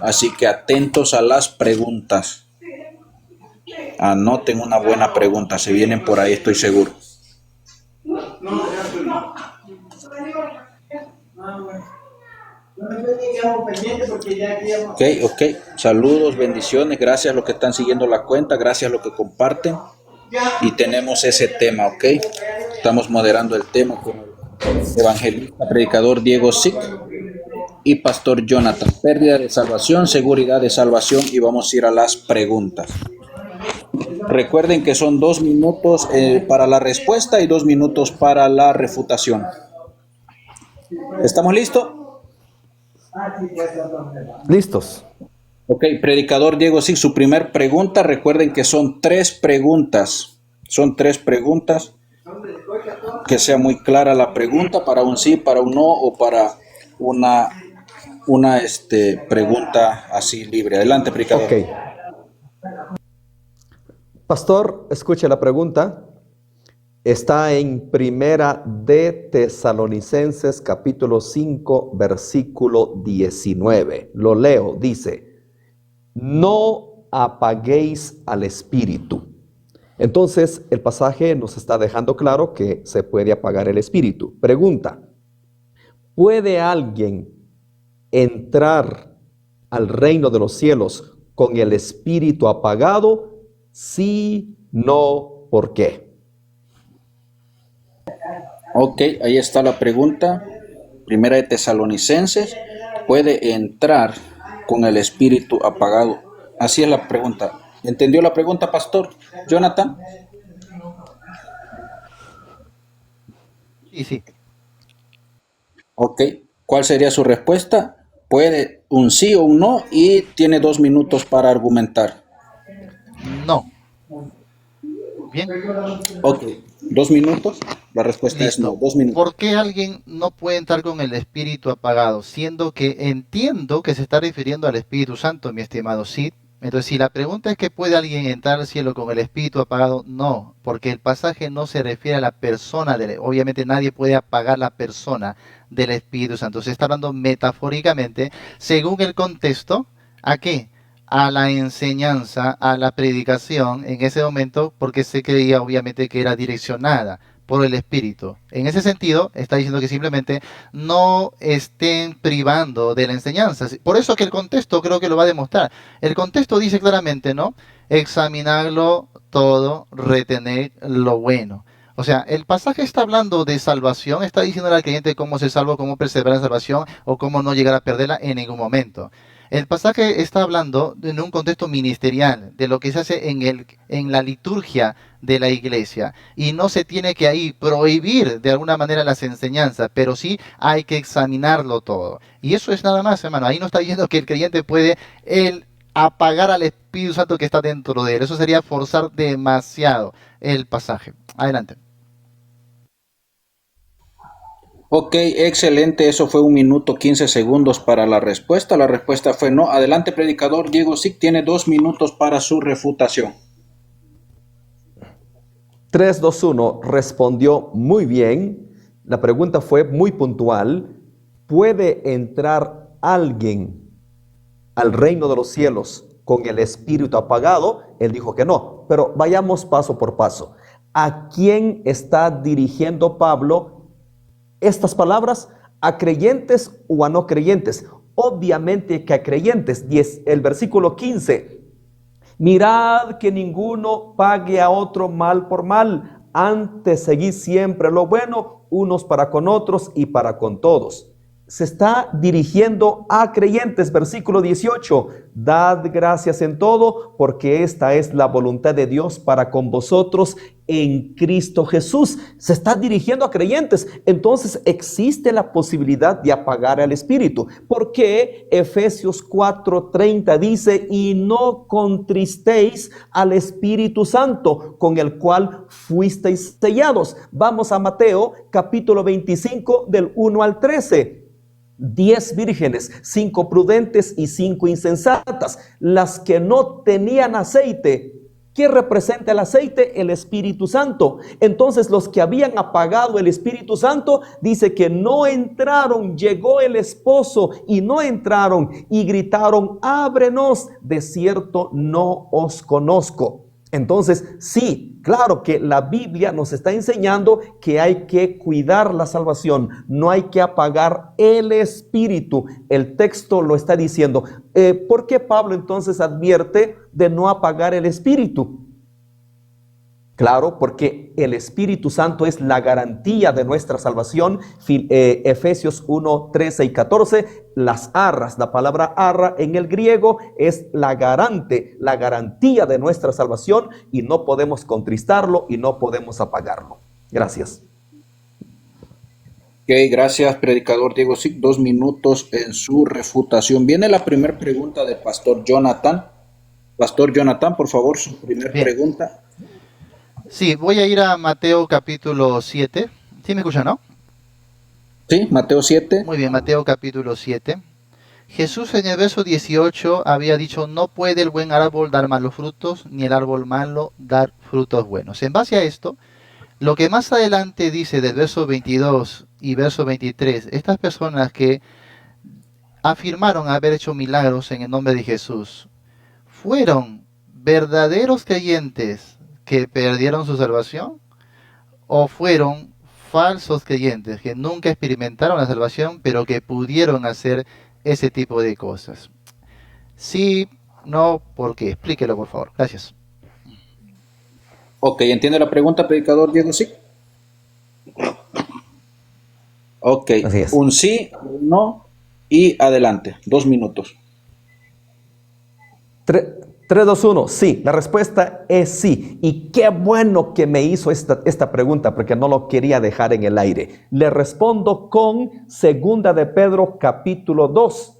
Así que atentos a las preguntas. Anoten una buena pregunta, se vienen por ahí, estoy seguro. Ok. Saludos, bendiciones, gracias a los que están siguiendo la cuenta, gracias a los que comparten. Y tenemos ese tema, ¿ok? Estamos moderando el tema con el evangelista, predicador Diego Sic y pastor Jonathan. Pérdida de salvación, seguridad de salvación, y vamos a ir a las preguntas. Recuerden que son 2 minutos para la respuesta y 2 minutos para la refutación. ¿Estamos listos? Listos. Ok, predicador Diego Sic, su primer pregunta. Recuerden que son 3 preguntas. Son 3 preguntas. Que sea muy clara la pregunta para un sí, para un no o para una pregunta así libre. Adelante, predicador. Ok. Pastor, escuche la pregunta. Está en Primera de Tesalonicenses capítulo 5 versículo 19. Lo leo, dice: no apaguéis al espíritu. Entonces el pasaje nos está dejando claro que se puede apagar el espíritu. Pregunta: ¿puede alguien entrar al reino de los cielos con el espíritu apagado? Sí, no, ¿por qué? Ok, ahí está la pregunta. Primera de Tesalonicenses, ¿puede entrar con el espíritu apagado? Así es la pregunta. ¿Entendió la pregunta, pastor Jonathan? Sí. Ok, ¿cuál sería su respuesta? Puede un sí o un no, y tiene 2 minutos para argumentar. No. Bien. Ok, 2 minutos. La respuesta es Listo. no, 2 minutos. ¿Por qué alguien no puede entrar con el espíritu apagado? Siendo que entiendo que se está refiriendo al Espíritu Santo, mi estimado Sid. Entonces, si la pregunta es que puede alguien entrar al cielo con el espíritu apagado, no, porque el pasaje no se refiere a la persona, obviamente nadie puede apagar la persona del Espíritu Santo. Se está hablando metafóricamente, según el contexto, ¿a qué? a la enseñanza, a la predicación en ese momento, porque se creía obviamente que era direccionada por el Espíritu. En ese sentido, está diciendo que simplemente no estén privando de la enseñanza. Por eso que el contexto creo que lo va a demostrar. El contexto dice claramente, ¿no? Examinarlo todo, retener lo bueno. O sea, el pasaje está hablando de salvación, está diciendo al creyente cómo se salva, cómo perseverar en salvación o cómo no llegar a perderla en ningún momento. El pasaje está hablando en un contexto ministerial, de lo que se hace en la liturgia de la iglesia. Y no se tiene que ahí prohibir de alguna manera las enseñanzas, pero sí hay que examinarlo todo. Y eso es nada más, hermano. Ahí no está diciendo que el creyente puede él apagar al Espíritu Santo que está dentro de él. Eso sería forzar demasiado el pasaje. Adelante. Ok, excelente. Eso fue 1 minuto 15 segundos para la respuesta. La respuesta fue no. Adelante, predicador. Diego Sic tiene 2 minutos para su refutación. 321 respondió muy bien. La pregunta fue muy puntual. ¿Puede entrar alguien al reino de los cielos con el espíritu apagado? Él dijo que no, pero vayamos paso por paso. ¿A quién está dirigiendo Pablo estas palabras? ¿A creyentes o a no creyentes? Obviamente que a creyentes. El versículo 15. Mirad que ninguno pague a otro mal por mal. Antes seguid siempre lo bueno, unos para con otros y para con todos. Se está dirigiendo a creyentes. Versículo 18. Dad gracias en todo, porque esta es la voluntad de Dios para con vosotros en Cristo Jesús. Se está dirigiendo a creyentes. Entonces existe la posibilidad de apagar al Espíritu. Porque Efesios 4:30 dice, y no contristéis al Espíritu Santo, con el cual fuisteis sellados. Vamos a Mateo capítulo 25 del 1 al 13. 10 vírgenes, 5 prudentes y 5 insensatas, las que no tenían aceite. ¿Qué representa el aceite? El Espíritu Santo. Entonces los que habían apagado el Espíritu Santo, dice que no entraron. Llegó el esposo y no entraron y gritaron, ábrenos, de cierto no os conozco. Entonces, sí, claro que la Biblia nos está enseñando que hay que cuidar la salvación, no hay que apagar el Espíritu. El texto lo está diciendo. ¿Por qué Pablo entonces advierte de no apagar el Espíritu? Claro, porque el Espíritu Santo es la garantía de nuestra salvación. Efesios 1, 13 y 14, las arras, la palabra arra en el griego es la garantía de nuestra salvación, y no podemos contristarlo y no podemos apagarlo. Gracias. Ok, gracias, predicador Diego Sic. 2 minutos en su refutación. Viene la primera pregunta del pastor Jonathan. Pastor Jonathan, por favor, su primera pregunta. Sí, voy a ir a Mateo capítulo 7. ¿Sí me escuchan, no? Sí, Mateo 7. Muy bien, Mateo capítulo 7. Jesús en el verso 18 había dicho, no puede el buen árbol dar malos frutos, ni el árbol malo dar frutos buenos. En base a esto, lo que más adelante dice del verso 22 y verso 23, estas personas que afirmaron haber hecho milagros en el nombre de Jesús, ¿fueron verdaderos creyentes que perdieron su salvación? ¿O fueron falsos creyentes que nunca experimentaron la salvación, pero que pudieron hacer ese tipo de cosas? Sí, no, ¿por qué? Explíquelo, por favor. Gracias. Ok, ¿entiende la pregunta, predicador Diego Sic? Ok, un sí, un no y adelante. 2 minutos. 3, 2, 1, sí, la respuesta es sí. Y qué bueno que me hizo esta pregunta, porque no lo quería dejar en el aire. Le respondo con 2 de Pedro capítulo 2.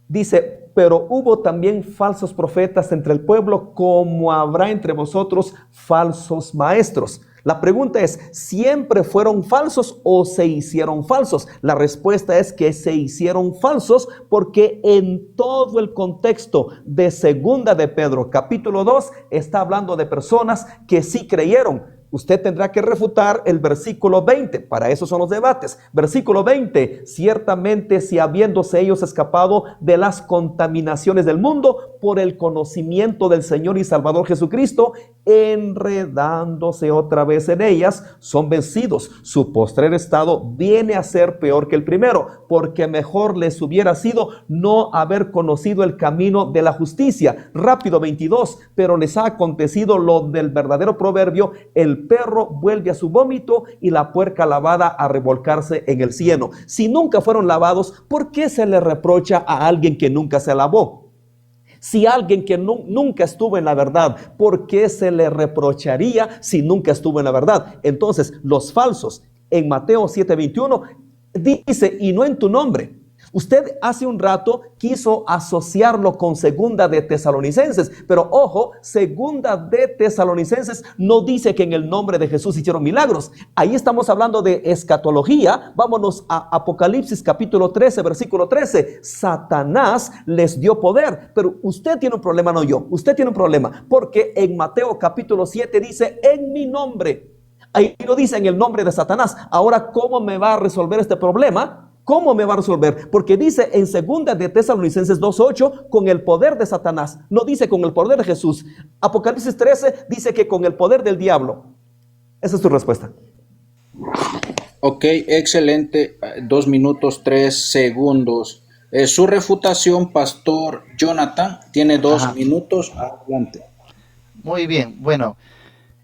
Dice, pero hubo también falsos profetas entre el pueblo, como habrá entre vosotros falsos maestros. La pregunta es, ¿siempre fueron falsos o se hicieron falsos? La respuesta es que se hicieron falsos, porque en todo el contexto de 2 de Pedro capítulo 2 está hablando de personas que sí creyeron. Usted tendrá que refutar el versículo 20, para eso son los debates. Versículo 20, ciertamente si habiéndose ellos escapado de las contaminaciones del mundo, por el conocimiento del Señor y Salvador Jesucristo, enredándose otra vez en ellas, son vencidos. Su postrer estado viene a ser peor que el primero, porque mejor les hubiera sido no haber conocido el camino de la justicia. Rápido, 22. Pero les ha acontecido lo del verdadero proverbio: el perro vuelve a su vómito y la puerca lavada a revolcarse en el cieno. Si nunca fueron lavados, ¿por qué se le reprocha a alguien que nunca se lavó? Si alguien que nunca estuvo en la verdad, ¿por qué se le reprocharía si nunca estuvo en la verdad? Entonces, los falsos, en Mateo 7:21, dice: y no en tu nombre. Usted hace un rato quiso asociarlo con Segunda de Tesalonicenses, pero ojo, Segunda de Tesalonicenses no dice que en el nombre de Jesús hicieron milagros. Ahí estamos hablando de escatología. Vámonos a Apocalipsis capítulo 13, versículo 13. Satanás les dio poder, pero usted tiene un problema, no yo. Usted tiene un problema, porque en Mateo capítulo 7 dice: en mi nombre. Ahí no dice en el nombre de Satanás. Ahora, ¿cómo me va a resolver este problema? ¿Cómo me va a resolver? Porque dice en Segunda de Tesalonicenses 2:8, con el poder de Satanás. No dice con el poder de Jesús. Apocalipsis 13 dice que con el poder del diablo. Esa es tu respuesta. Ok, excelente. 2 minutos 3 segundos. Su refutación, Pastor Jonathan, tiene 2 minutos. Adelante. Muy bien, bueno.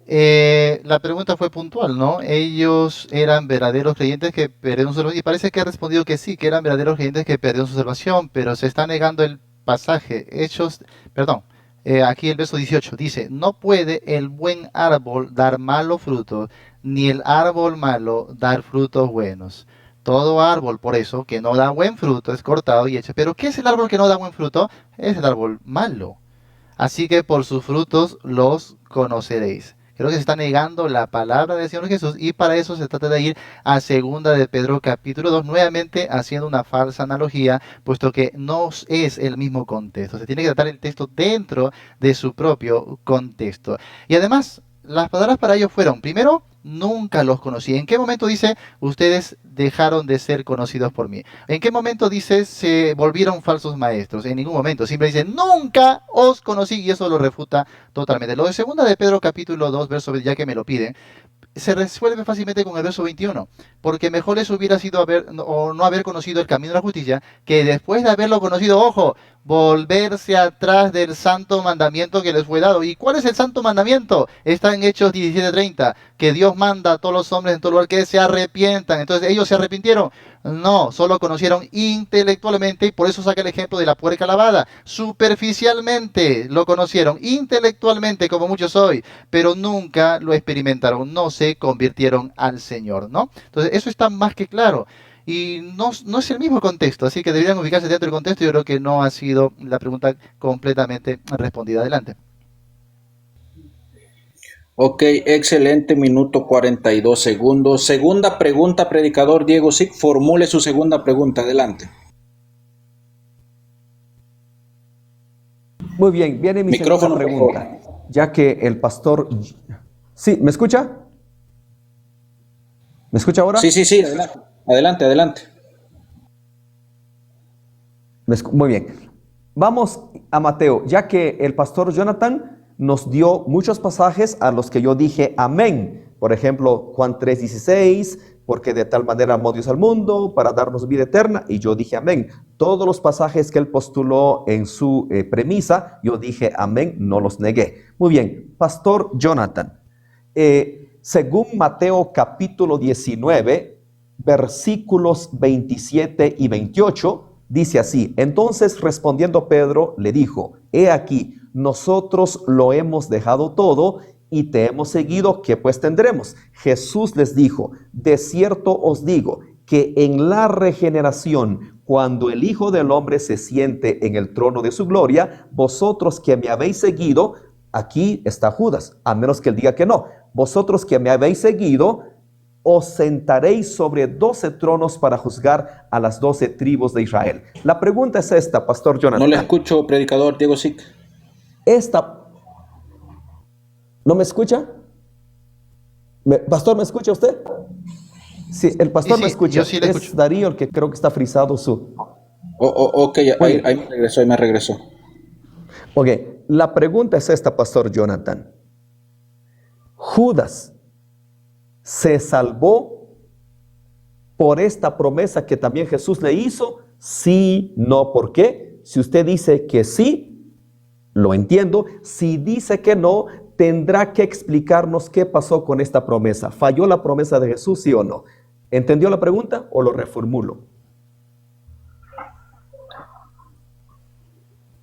La pregunta fue puntual, ¿no? Ellos eran verdaderos creyentes que perdieron su salvación, y parece que ha respondido que sí, que eran verdaderos creyentes que perdieron su salvación, pero se está negando el pasaje. Aquí el verso 18 dice: no puede el buen árbol dar malo fruto, ni el árbol malo dar frutos buenos. Todo árbol, por eso, que no da buen fruto es cortado y hecho. Pero ¿qué es el árbol que no da buen fruto? Es el árbol malo. Así que por sus frutos los conoceréis. Creo que se está negando la palabra del Señor Jesús, y para eso se trata de ir a Segunda de Pedro capítulo 2, nuevamente haciendo una falsa analogía, puesto que no es el mismo contexto. Se tiene que tratar el texto dentro de su propio contexto. Y además, las palabras para ellos fueron: primero, nunca los conocí. ¿En qué momento dice ustedes dejaron de ser conocidos por mí? ¿En qué momento dice se volvieron falsos maestros? En ningún momento. Siempre dice: nunca os conocí, y eso lo refuta totalmente. Lo de Segunda de Pedro capítulo 2, verso, ya que me lo piden, se resuelve fácilmente con el verso 21, porque mejor les hubiera sido no haber conocido el camino de la justicia, que después de haberlo conocido, ojo, volverse atrás del santo mandamiento que les fue dado. ¿Y cuál es el santo mandamiento? Está en Hechos 17:30, que Dios manda a todos los hombres en todo lugar que se arrepientan. Entonces, ¿ellos se arrepintieron? No, solo conocieron intelectualmente, y por eso saca el ejemplo de la puerca lavada. Superficialmente lo conocieron, intelectualmente, como muchos hoy, pero nunca lo experimentaron, no se convirtieron al Señor, ¿no? Entonces, eso está más que claro. Y no es el mismo contexto, así que deberían ubicarse dentro del contexto. Yo creo que no ha sido la pregunta completamente respondida. Adelante. Ok, excelente, minuto 42 segundos. Segunda pregunta, predicador Diego Sic, formule su segunda pregunta. Adelante. Muy bien, viene mi Micrófono, segunda pregunta. Ya que el pastor... ¿Sí? ¿Me escucha? ¿Me escucha ahora? Sí, adelante. Adelante. Muy bien. Vamos a Mateo, ya que el pastor Jonathan nos dio muchos pasajes a los que yo dije amén. Por ejemplo, Juan 3:16, porque de tal manera amó Dios al mundo para darnos vida eterna, y yo dije amén. Todos los pasajes que él postuló en su premisa, yo dije amén, no los negué. Muy bien, pastor Jonathan, según Mateo capítulo 19, versículos 27 y 28, dice así: entonces respondiendo Pedro le dijo: he aquí, nosotros lo hemos dejado todo y te hemos seguido, ¿qué pues tendremos? Jesús les dijo: de cierto os digo que en la regeneración, cuando el Hijo del Hombre se siente en el trono de su gloria, vosotros que me habéis seguido, aquí está Judas, a menos que él diga que no, vosotros que me habéis seguido, os sentaréis sobre 12 tronos para juzgar a las 12 tribus de Israel. La pregunta es esta, pastor Jonathan. No le escucho, predicador Diego Sic. ¿No me escucha? ¿Pastor, me escucha usted? Sí, el pastor me escucha. Yo sí le escucho. Es Darío el que creo que está frisado su... Ok, ahí me regresó. Ok, la pregunta es esta, Pastor Jonathan. ¿Judas se salvó por esta promesa que también Jesús le hizo? Sí, no, ¿por qué? Si usted dice que sí, lo entiendo. Si dice que no, tendrá que explicarnos qué pasó con esta promesa. ¿Falló la promesa de Jesús, sí o no? ¿Entendió la pregunta o lo reformulo?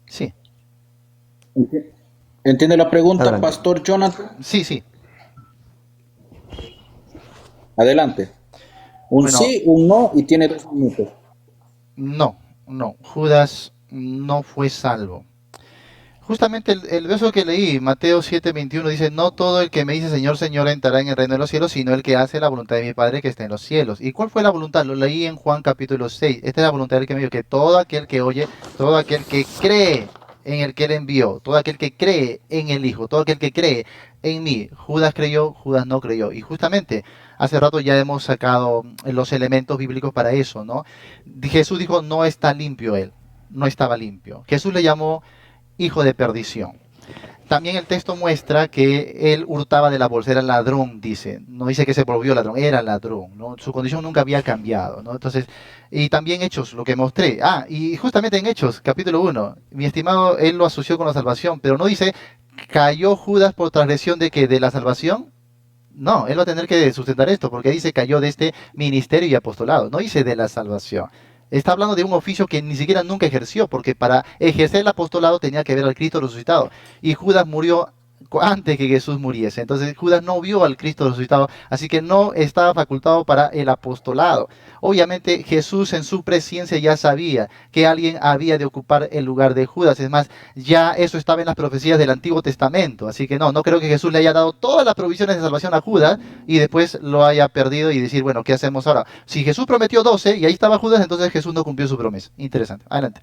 Sí, ¿Entiende la pregunta, Adelante. Pastor Jonathan? sí, sí. Adelante. Un Bueno, sí, un no y tiene 2 minutos. no, no. Judas no fue salvo. Justamente el verso que leí, Mateo 7:21, dice, no todo el que me dice Señor, Señor entrará en el reino de los cielos, sino el que hace la voluntad de mi Padre que está en los cielos. ¿Y cuál fue la voluntad? Lo leí en Juan capítulo 6. Esta es la voluntad del que me dio, que todo aquel que oye, todo aquel que cree en el que él envió, todo aquel que cree en el Hijo, todo aquel que cree en mí. Judas creyó, Judas no creyó. Y justamente hace rato ya hemos sacado los elementos bíblicos para eso, ¿no? Jesús dijo, no está limpio él, no estaba limpio. Jesús le llamó hijo de perdición. También el texto muestra que él hurtaba de la bolsa, era ladrón, dice. No dice que se volvió ladrón, era ladrón, ¿no? Su condición nunca había cambiado, ¿no? Entonces, y también Hechos, lo que mostré. Ah, y justamente en Hechos, capítulo 1, mi estimado, él lo asoció con la salvación, pero no dice, cayó Judas por transgresión de que de la salvación. No, él va a tener que sustentar esto, porque dice cayó de este ministerio y apostolado, no dice de la salvación. Está hablando de un oficio que ni siquiera nunca ejerció, porque para ejercer el apostolado tenía que ver al Cristo resucitado. Y Judas murió antes que Jesús muriese. Entonces Judas no vio al Cristo resucitado, así que no estaba facultado para el apostolado. Obviamente Jesús en su presencia ya sabía que alguien había de ocupar el lugar de Judas. Es más, ya eso estaba en las profecías del Antiguo Testamento. Así que no creo que Jesús le haya dado todas las provisiones de salvación a Judas y después lo haya perdido y decir, bueno, ¿qué hacemos ahora? Si Jesús prometió 12 y ahí estaba Judas, entonces Jesús no cumplió su promesa. Interesante. Adelante.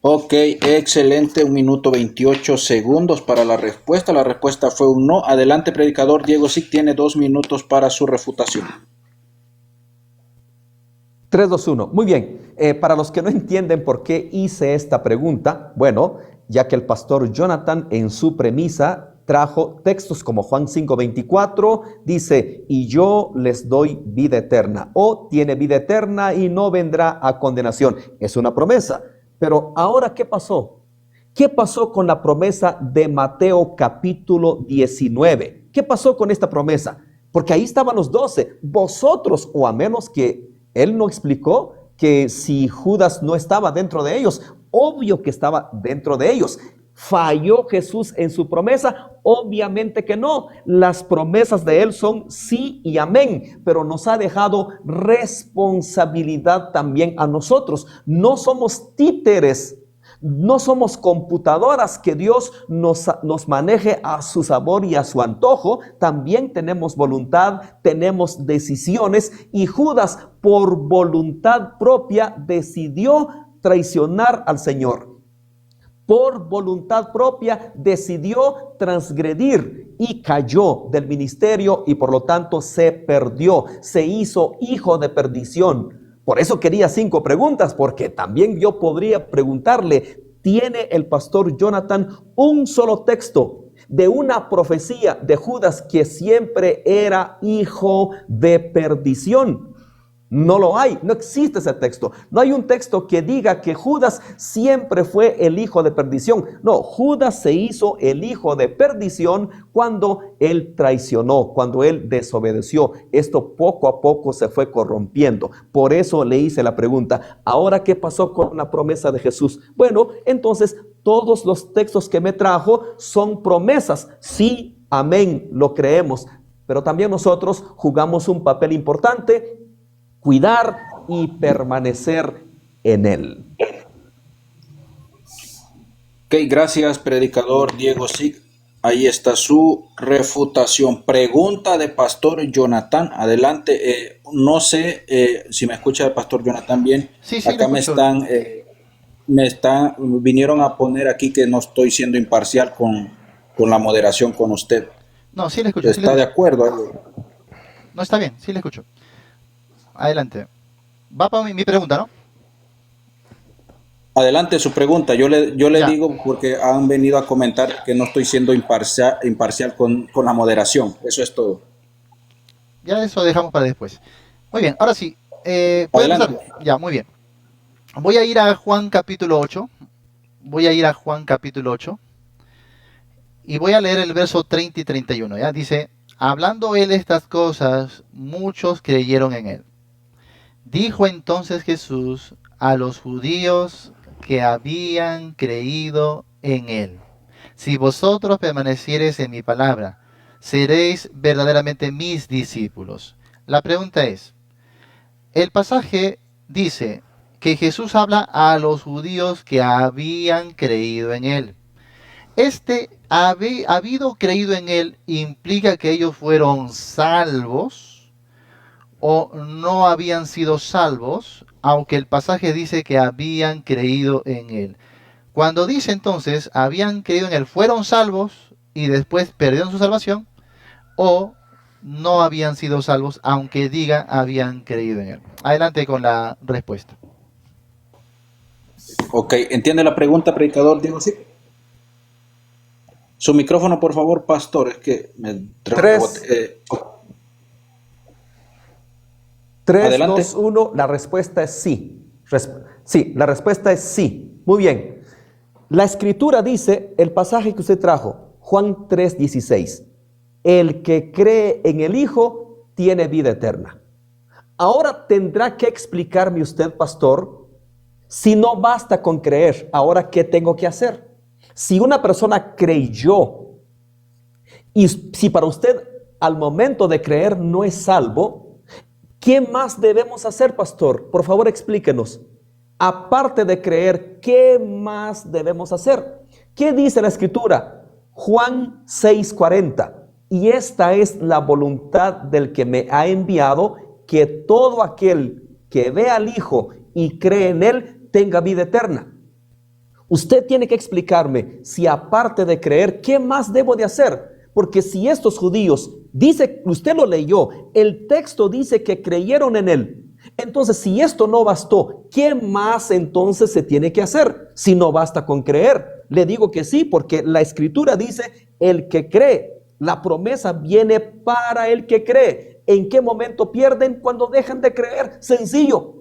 Ok, excelente. 1 minuto 28 segundos para la respuesta. La respuesta fue un no. Adelante, predicador Diego Sig tiene 2 minutos para su refutación. 3, 2, 1. Muy bien. Para los que no entienden por qué hice esta pregunta, bueno, ya que el pastor Jonathan en su premisa trajo textos como Juan 5:24, dice, y yo les doy vida eterna, o tiene vida eterna y no vendrá a condenación. Es una promesa. Pero ahora, ¿qué pasó? ¿Qué pasó con la promesa de Mateo capítulo 19? ¿Qué pasó con esta promesa? Porque ahí estaban los 12. Vosotros, o a menos que él no explicó que si Judas no estaba dentro de ellos, obvio que estaba dentro de ellos. ¿Falló Jesús en su promesa? Obviamente que no. Las promesas de Él son sí y amén, pero nos ha dejado responsabilidad también a nosotros. No somos títeres, no somos computadoras que Dios nos maneje a su sabor y a su antojo. También tenemos voluntad, tenemos decisiones, y Judas por voluntad propia decidió traicionar al Señor. Por voluntad propia decidió transgredir y cayó del ministerio y por lo tanto se perdió, se hizo hijo de perdición. Por eso quería 5 preguntas, porque también yo podría preguntarle, ¿tiene el pastor Jonathan un solo texto de una profecía de Judas que siempre era hijo de perdición? No lo hay, no existe ese texto. No hay un texto que diga que Judas siempre fue el hijo de perdición. No, Judas se hizo el hijo de perdición cuando él traicionó, cuando él desobedeció. Esto poco a poco se fue corrompiendo. Por eso le hice la pregunta, ¿ahora qué pasó con la promesa de Jesús? Bueno, entonces todos los textos que me trajo son promesas. Sí, amén, lo creemos. Pero también nosotros jugamos un papel importante: cuidar y permanecer en Él. Ok, gracias, predicador Diego Sig. Ahí está su refutación. Pregunta de pastor Jonathan. Adelante. No sé si me escucha el pastor Jonathan bien. Sí, sí, le Acá escucho. vinieron a poner aquí que no estoy siendo imparcial con la moderación con usted. No, sí le escucho, sí le ¿Está de escucho. acuerdo? No, está bien, sí le escucho. Adelante. Va para mi pregunta, ¿no? Adelante su pregunta. Yo le Ya, digo porque han venido a comentar que no estoy siendo imparcial con la moderación. Eso es todo. ya eso dejamos para después. Muy bien, ahora sí, ¿puede empezar? Adelante. Ya, muy bien. Voy a ir a Juan capítulo 8. Voy a ir a Juan capítulo 8 y voy a leer el verso 30 y 31. ¿Ya? Dice, hablando él estas cosas, muchos creyeron en él. Dijo entonces Jesús a los judíos que habían creído en él. Si vosotros permaneciereis en mi palabra, seréis verdaderamente mis discípulos. La pregunta es, el pasaje dice que Jesús habla a los judíos que habían creído en él. Habido creído en él implica que ellos fueron salvos o no habían sido salvos, aunque el pasaje dice que habían creído en él. Cuando dice entonces habían creído en él, fueron salvos y después perdieron su salvación, o no habían sido salvos, aunque diga habían creído en él. Adelante con la respuesta. Ok, ¿entiende la pregunta, predicador? Digo, sí. Su micrófono, por favor, pastor. Es que me rebote. 3, 3, 2, Adelante. 1, la respuesta es sí. Sí, la respuesta es sí. Muy bien. La escritura dice, el pasaje que usted trajo, Juan 3:16, el que cree en el Hijo tiene vida eterna. Ahora tendrá que explicarme usted, pastor, si no basta con creer, ahora ¿qué tengo que hacer? Si una persona creyó y si para usted al momento de creer no es salvo, ¿qué más debemos hacer, pastor? Por favor, explíquenos. Aparte de creer, ¿qué más debemos hacer? ¿Qué dice la escritura? Juan 6:40. Y esta es la voluntad del que me ha enviado, que todo aquel que ve al Hijo y cree en él tenga vida eterna. Usted tiene que explicarme si aparte de creer, ¿qué más debo de hacer? Porque si estos judíos, dice, usted lo leyó, el texto dice que creyeron en él. Entonces, si esto no bastó, ¿qué más entonces se tiene que hacer? Si no basta con creer. Le digo que sí, porque la escritura dice, el que cree, la promesa viene para el que cree. ¿En qué momento pierden? Cuando dejan de creer. Sencillo.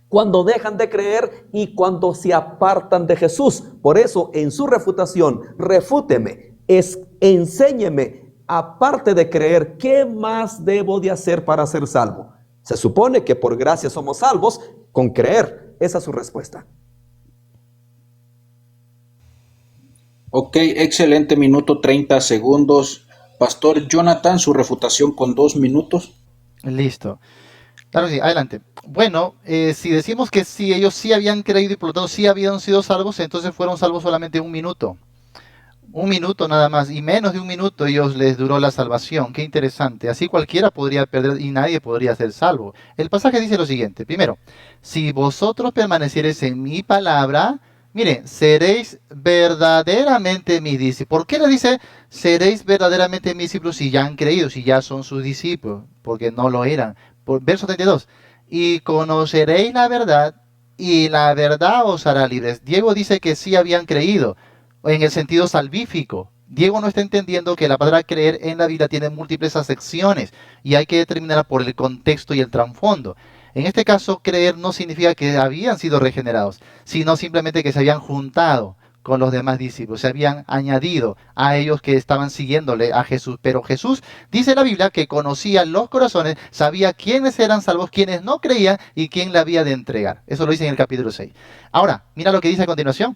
Cuando dejan de creer y cuando se apartan de Jesús. Por eso, en su refutación, refúteme, enséñeme, aparte de creer, ¿qué más debo de hacer para ser salvo? Se supone que por gracia somos salvos con creer. Esa es su respuesta. Ok, excelente, minuto 30 segundos. Pastor Jonathan, su refutación con 2 minutos. Listo. Claro que sí, adelante. Bueno, si decimos que si ellos sí habían creído y por lo tanto sí habían sido salvos, entonces fueron salvos solamente un minuto. Un minuto nada más, y menos de un minuto ellos les duró la salvación. Qué interesante. Así cualquiera podría perder y nadie podría ser salvo. El pasaje dice lo siguiente. Primero, si vosotros permaneciereis en mi palabra, mire, seréis verdaderamente mis discípulos. ¿Por qué le dice seréis verdaderamente mis discípulos si ya han creído, si ya son sus discípulos? Porque no lo eran. Verso 32. Y conoceréis la verdad y la verdad os hará libres. Diego dice que sí habían creído en el sentido salvífico. Diego no está entendiendo que la palabra creer en la Biblia tiene múltiples acepciones y hay que determinarla por el contexto y el trasfondo. En este caso, creer no significa que habían sido regenerados, sino simplemente que se habían juntado con los demás discípulos, se habían añadido a ellos que estaban siguiéndole a Jesús. Pero Jesús dice la Biblia que conocía los corazones, sabía quiénes eran salvos, quiénes no creían y quién le había de entregar. Eso lo dice en el capítulo 6. Ahora, mira lo que dice a continuación.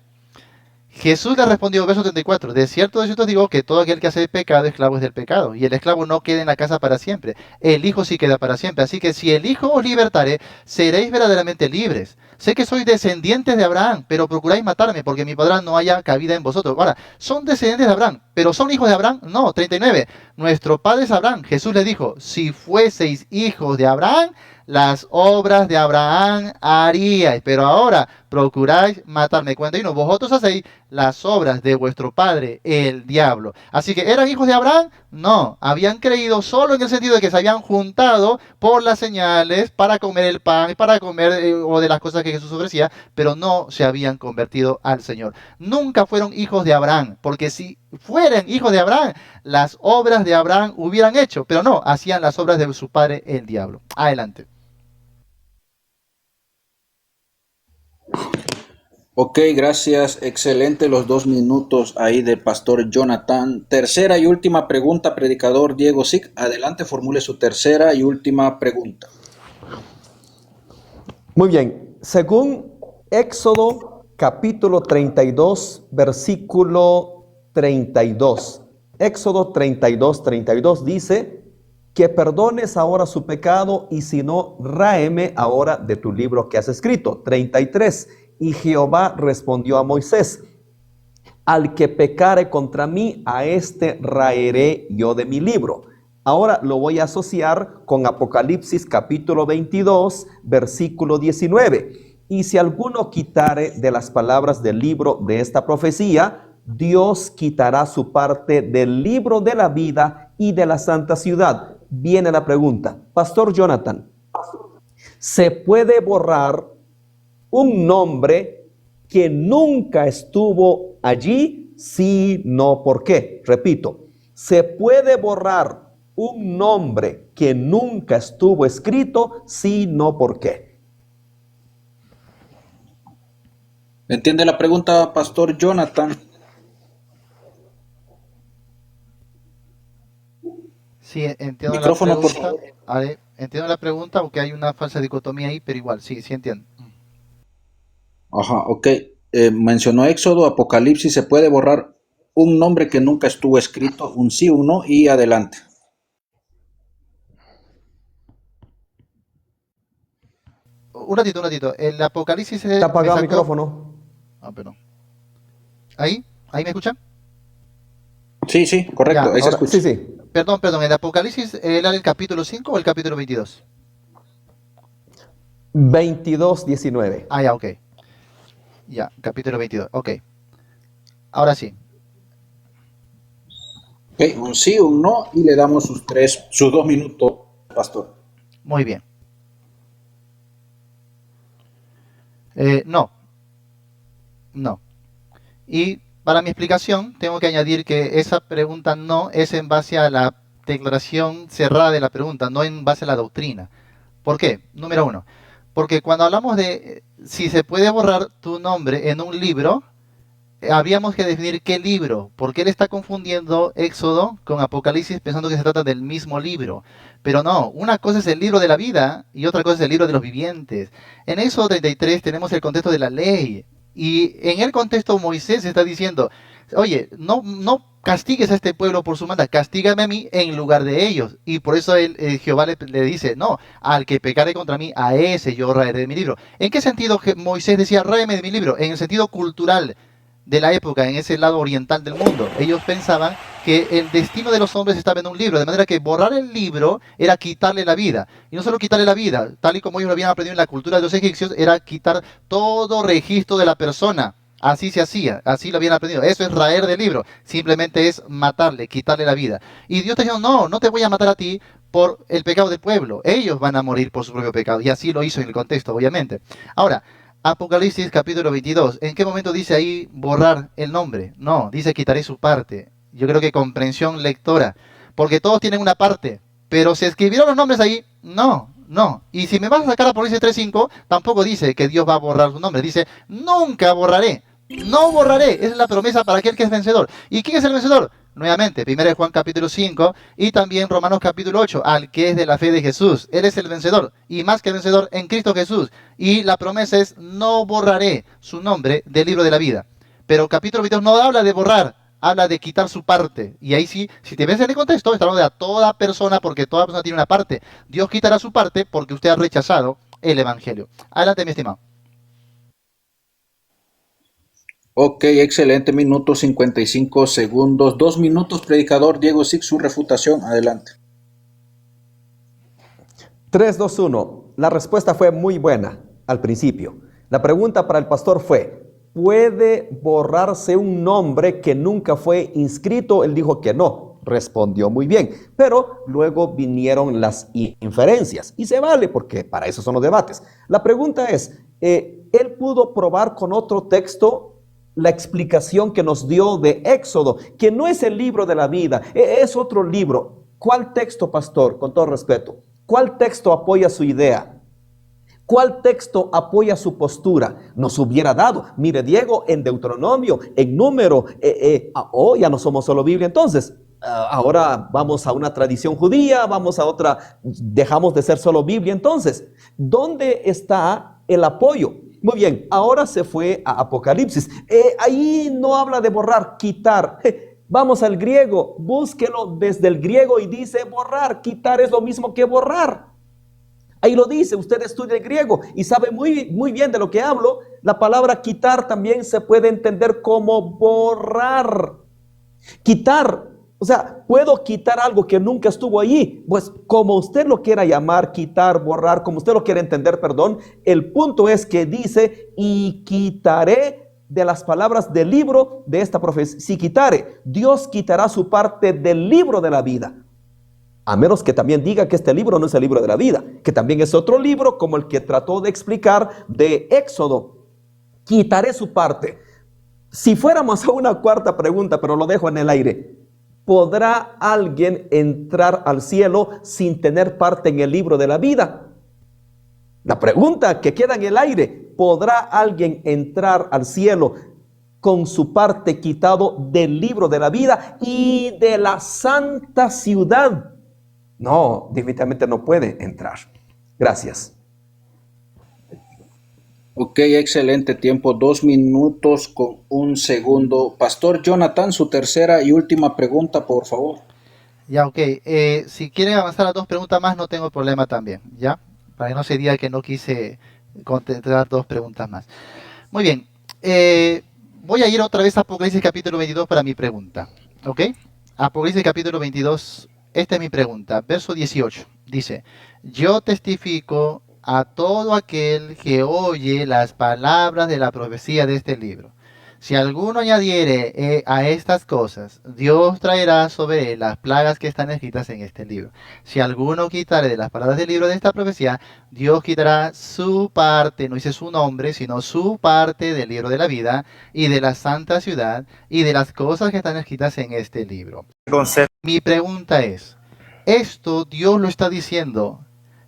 Jesús le respondió, verso 34, de cierto digo que todo aquel que hace pecado, esclavo es del pecado, y el esclavo no queda en la casa para siempre, el Hijo sí queda para siempre. Así que si el Hijo os libertare, seréis verdaderamente libres. Sé que sois descendientes de Abraham, pero procuráis matarme, porque mi padre no haya cabida en vosotros. Ahora, son descendientes de Abraham, pero ¿son hijos de Abraham? No, 39. Nuestro padre es Abraham. Jesús le dijo, si fueseis hijos de Abraham, las obras de Abraham haríais, pero ahora procuráis matarme. 41. Vosotros hacéis las obras de vuestro padre, el diablo. Así que eran hijos de Abraham, No, habían creído solo en el sentido de que se habían juntado por las señales para comer el pan, para comer o de las cosas que Jesús ofrecía, pero no se habían convertido al Señor. Nunca fueron hijos de Abraham, porque si fueran hijos de Abraham, las obras de Abraham hubieran hecho, pero no, hacían las obras de su padre el diablo. Adelante. Ok, gracias. Excelente los 2 minutos ahí del pastor Jonathan. Tercera y última pregunta, predicador Diego Sic. Adelante, formule su tercera y última pregunta. Muy bien, según Éxodo capítulo 32, versículo 32. Éxodo 32 dice, que perdones ahora su pecado y si no, ráeme ahora de tu libro que has escrito. 33. Y Jehová respondió a Moisés, al que pecare contra mí, a este raeré yo de mi libro. Ahora lo voy a asociar con Apocalipsis capítulo 22, versículo 19. Y si alguno quitare de las palabras del libro de esta profecía, Dios quitará su parte del libro de la vida y de la santa ciudad. Viene la pregunta, Pastor Jonathan, ¿se puede borrar un nombre que nunca estuvo allí? Sí, no, ¿por qué? Repito, ¿se puede borrar un nombre que nunca estuvo escrito? Sí, no, ¿por qué? ¿Entiende la pregunta, pastor Jonathan? Sí, entiendo la Micrófono, por pregunta. favor. Vale, entiendo la pregunta, aunque hay una falsa dicotomía ahí, pero igual, sí, sí entiendo. Ajá, ok. Mencionó Éxodo, Apocalipsis, ¿se puede borrar un nombre que nunca estuvo escrito? Un sí, un no y adelante. Un ratito. El Apocalipsis Está me apagado el sacó. micrófono. Ah, perdón. ¿Ahí? ¿Ahí me escuchan? Sí, sí, Ya, correcto, ahí se Ahora, sí, escucha. sí. perdón. ¿El Apocalipsis era el capítulo 5 o el capítulo 22? 22:19. Ah, ya, ok. Ya, capítulo 22. Ok. Ahora sí. Ok, un sí, un no y le damos sus 2 minutos, pastor. Muy bien. No, no. Y para mi explicación, tengo que añadir que esa pregunta no es en base a la declaración cerrada de la pregunta, no en base a la doctrina. ¿Por qué? Número uno, porque cuando hablamos de si se puede borrar tu nombre en un libro, habríamos que definir qué libro, porque él está confundiendo Éxodo con Apocalipsis pensando que se trata del mismo libro. Pero no, una cosa es el libro de la vida y otra cosa es el libro de los vivientes. En Éxodo 33 tenemos el contexto de la ley. Y en el contexto Moisés está diciendo, oye, no castigues a este pueblo por su maldad, castígame a mí en lugar de ellos. Y por eso Jehová le dice, no, al que pecare contra mí, a ese yo raeré de mi libro. ¿En qué sentido Moisés decía, ráeme de mi libro? En el sentido cultural de la época, en ese lado oriental del mundo. Ellos pensaban que el destino de los hombres estaba en un libro, de manera que borrar el libro era quitarle la vida. Y no solo quitarle la vida, tal y como ellos lo habían aprendido en la cultura de los egipcios, era quitar todo registro de la persona. Así se hacía, así lo habían aprendido. Eso es raer del libro, simplemente es matarle, quitarle la vida. Y Dios te dijo, no te voy a matar a ti por el pecado del pueblo. Ellos van a morir por su propio pecado. Y así lo hizo en el contexto, obviamente. Ahora, Apocalipsis capítulo 22. ¿En qué momento dice ahí borrar el nombre? No, dice quitaré su parte. Yo creo que comprensión lectora. Porque todos tienen una parte. Pero se escribieron los nombres ahí. No. Y si me vas a sacar Apocalipsis 3.5, tampoco dice que Dios va a borrar su nombre. Dice, nunca borraré. No borraré. Esa es la promesa para aquel que es vencedor. ¿Y quién es el vencedor? Nuevamente, 1 Juan capítulo 5 y también Romanos capítulo 8, al que es de la fe de Jesús. Él es el vencedor y más que vencedor en Cristo Jesús. Y la promesa es, no borraré su nombre del libro de la vida. Pero capítulo 22 no habla de borrar, habla de quitar su parte. Y ahí sí, si te ves en el contexto, está hablando de a toda persona porque toda persona tiene una parte. Dios quitará su parte porque usted ha rechazado el Evangelio. Adelante, mi estimado. Ok, excelente, minuto 55 segundos. 2 minutos, predicador Diego Sic, su refutación, adelante. 3, 2, 1. La respuesta fue muy buena al principio. La pregunta para el pastor fue, ¿puede borrarse un nombre que nunca fue inscrito? Él dijo que no. respondió muy bien, pero luego vinieron las inferencias y se vale porque para eso son los debates. La pregunta es, ¿él pudo probar con otro texto la explicación que nos dio de Éxodo, que no es el libro de la vida, es otro libro? ¿Cuál texto, pastor, con todo respeto? ¿Cuál texto apoya su idea? ¿Cuál texto apoya su postura? Nos hubiera dado, mire Diego, en Deuteronomio, en Número, ya no somos solo Biblia entonces. Ahora vamos a una tradición judía, vamos a otra, dejamos de ser solo Biblia entonces. ¿Dónde está el apoyo? Muy bien, ahora se fue a Apocalipsis. Ahí no habla de borrar, quitar. Vamos al griego, búsquelo desde el griego y dice borrar, quitar es lo mismo que borrar. Ahí lo dice, usted estudia el griego y sabe muy bien de lo que hablo. La palabra quitar también se puede entender como borrar. Quitar, o sea, puedo quitar algo que nunca estuvo allí. Pues como usted lo quiera llamar, quitar, borrar, como usted lo quiera entender, perdón. El punto es que dice, y quitaré de las palabras del libro de esta profecía. Si quitare, Dios quitará su parte del libro de la vida. A menos que también diga que este libro no es el libro de la vida, que también es otro libro como el que trató de explicar de Éxodo. Quitaré su parte. Si fuéramos a una cuarta pregunta, pero lo dejo en el aire, ¿podrá alguien entrar al cielo sin tener parte en el libro de la vida? La pregunta que queda en el aire, ¿podrá alguien entrar al cielo con su parte quitado del libro de la vida y de la santa ciudad? No, definitivamente no puede entrar. Gracias. Ok, excelente tiempo, 2 minutos con 1 segundo. Pastor Jonathan, su tercera y última pregunta, por favor. Ya, ok. Si quieren avanzar a 2 preguntas más, no tengo problema también, ¿ya? Para que no se diga que no quise contestar 2 preguntas más. Muy bien. Voy a ir otra vez a Apocalipsis capítulo 22 para mi pregunta, ¿ok? Apocalipsis capítulo 22, esta es mi pregunta. Verso 18, dice, yo testifico a todo aquel que oye las palabras de la profecía de este libro. Si alguno añadiere a estas cosas, Dios traerá sobre él las plagas que están escritas en este libro. Si alguno quitare de las palabras del libro de esta profecía, Dios quitará su parte, no dice su nombre, sino su parte del libro de la vida y de la santa ciudad y de las cosas que están escritas en este libro. Mi pregunta es, ¿esto Dios lo está diciendo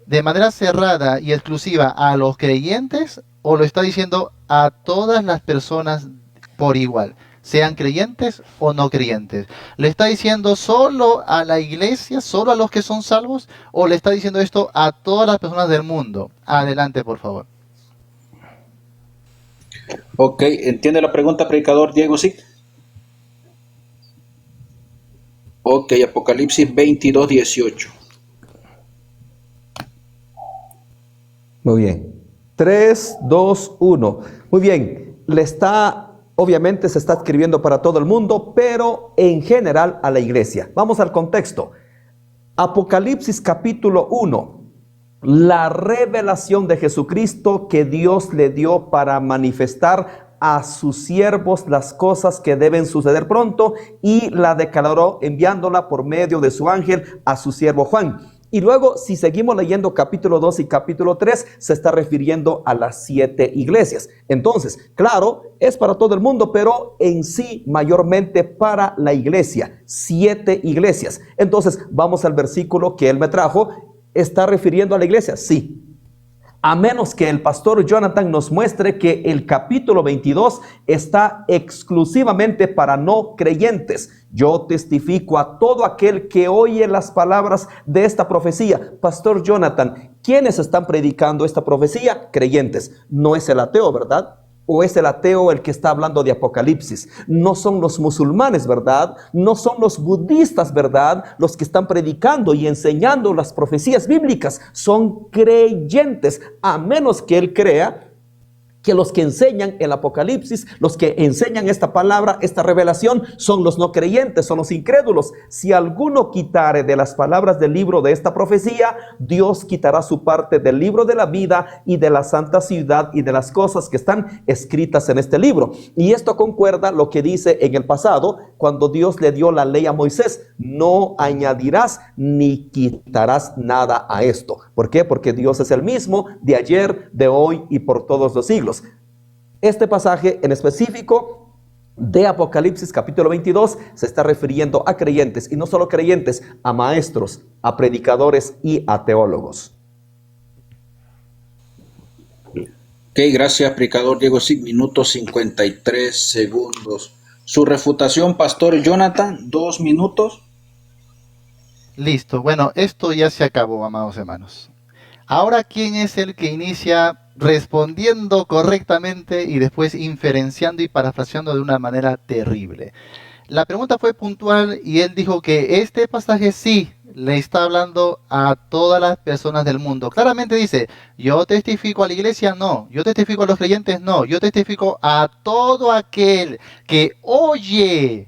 de manera cerrada y exclusiva a los creyentes o lo está diciendo a todas las personas por igual, sean creyentes o no creyentes? ¿Le está diciendo solo a la iglesia, solo a los que son salvos, o le está diciendo esto a todas las personas del mundo? Adelante, por favor. Ok, ¿entiende la pregunta, predicador Diego? Sí. Ok, Apocalipsis 22, 18. Muy bien. 3, 2, 1. Muy bien. Obviamente se está escribiendo para todo el mundo, pero en general a la iglesia. Vamos al contexto. Apocalipsis capítulo 1. La revelación de Jesucristo que Dios le dio para manifestar a sus siervos las cosas que deben suceder pronto, y la declaró enviándola por medio de su ángel a su siervo Juan. Y luego, si seguimos leyendo capítulo 2 y capítulo 3, se está refiriendo a las 7 iglesias. Entonces, claro, es para todo el mundo, pero en sí mayormente para la iglesia. 7 iglesias. Entonces, vamos al versículo que él me trajo. ¿Está refiriendo a la iglesia? Sí. A menos que el pastor Jonathan nos muestre que el capítulo 22 está exclusivamente para no creyentes. Yo testifico a todo aquel que oye las palabras de esta profecía. Pastor Jonathan, ¿quiénes están predicando esta profecía? Creyentes. No es el ateo, ¿verdad? ¿O es el ateo el que está hablando de Apocalipsis? No son los musulmanes, ¿verdad? No son los budistas, ¿verdad? Los que están predicando y enseñando las profecías bíblicas. Son creyentes, a menos que él crea que los que enseñan el Apocalipsis, los que enseñan esta palabra, esta revelación, son los no creyentes, son los incrédulos. Si alguno quitare de las palabras del libro de esta profecía, Dios quitará su parte del libro de la vida y de la santa ciudad y de las cosas que están escritas en este libro. Y esto concuerda lo que dice en el pasado, cuando Dios le dio la ley a Moisés: no añadirás ni quitarás nada a esto. ¿Por qué? Porque Dios es el mismo de ayer, de hoy y por todos los siglos. Este pasaje en específico de Apocalipsis capítulo 22 se está refiriendo a creyentes, y no solo creyentes, a maestros, a predicadores y a teólogos. Ok, gracias, predicador Diego Sig. Minuto 53 segundos. Su refutación, pastor Jonathan, 2 minutos. Listo. Bueno, esto ya se acabó, amados hermanos. Ahora, ¿quién es el que inicia respondiendo correctamente y después inferenciando y parafraseando de una manera terrible? La pregunta fue puntual y él dijo que este pasaje sí le está hablando a todas las personas del mundo. Claramente dice: yo testifico a la iglesia, no. Yo testifico a los creyentes, no. Yo testifico a todo aquel que oye.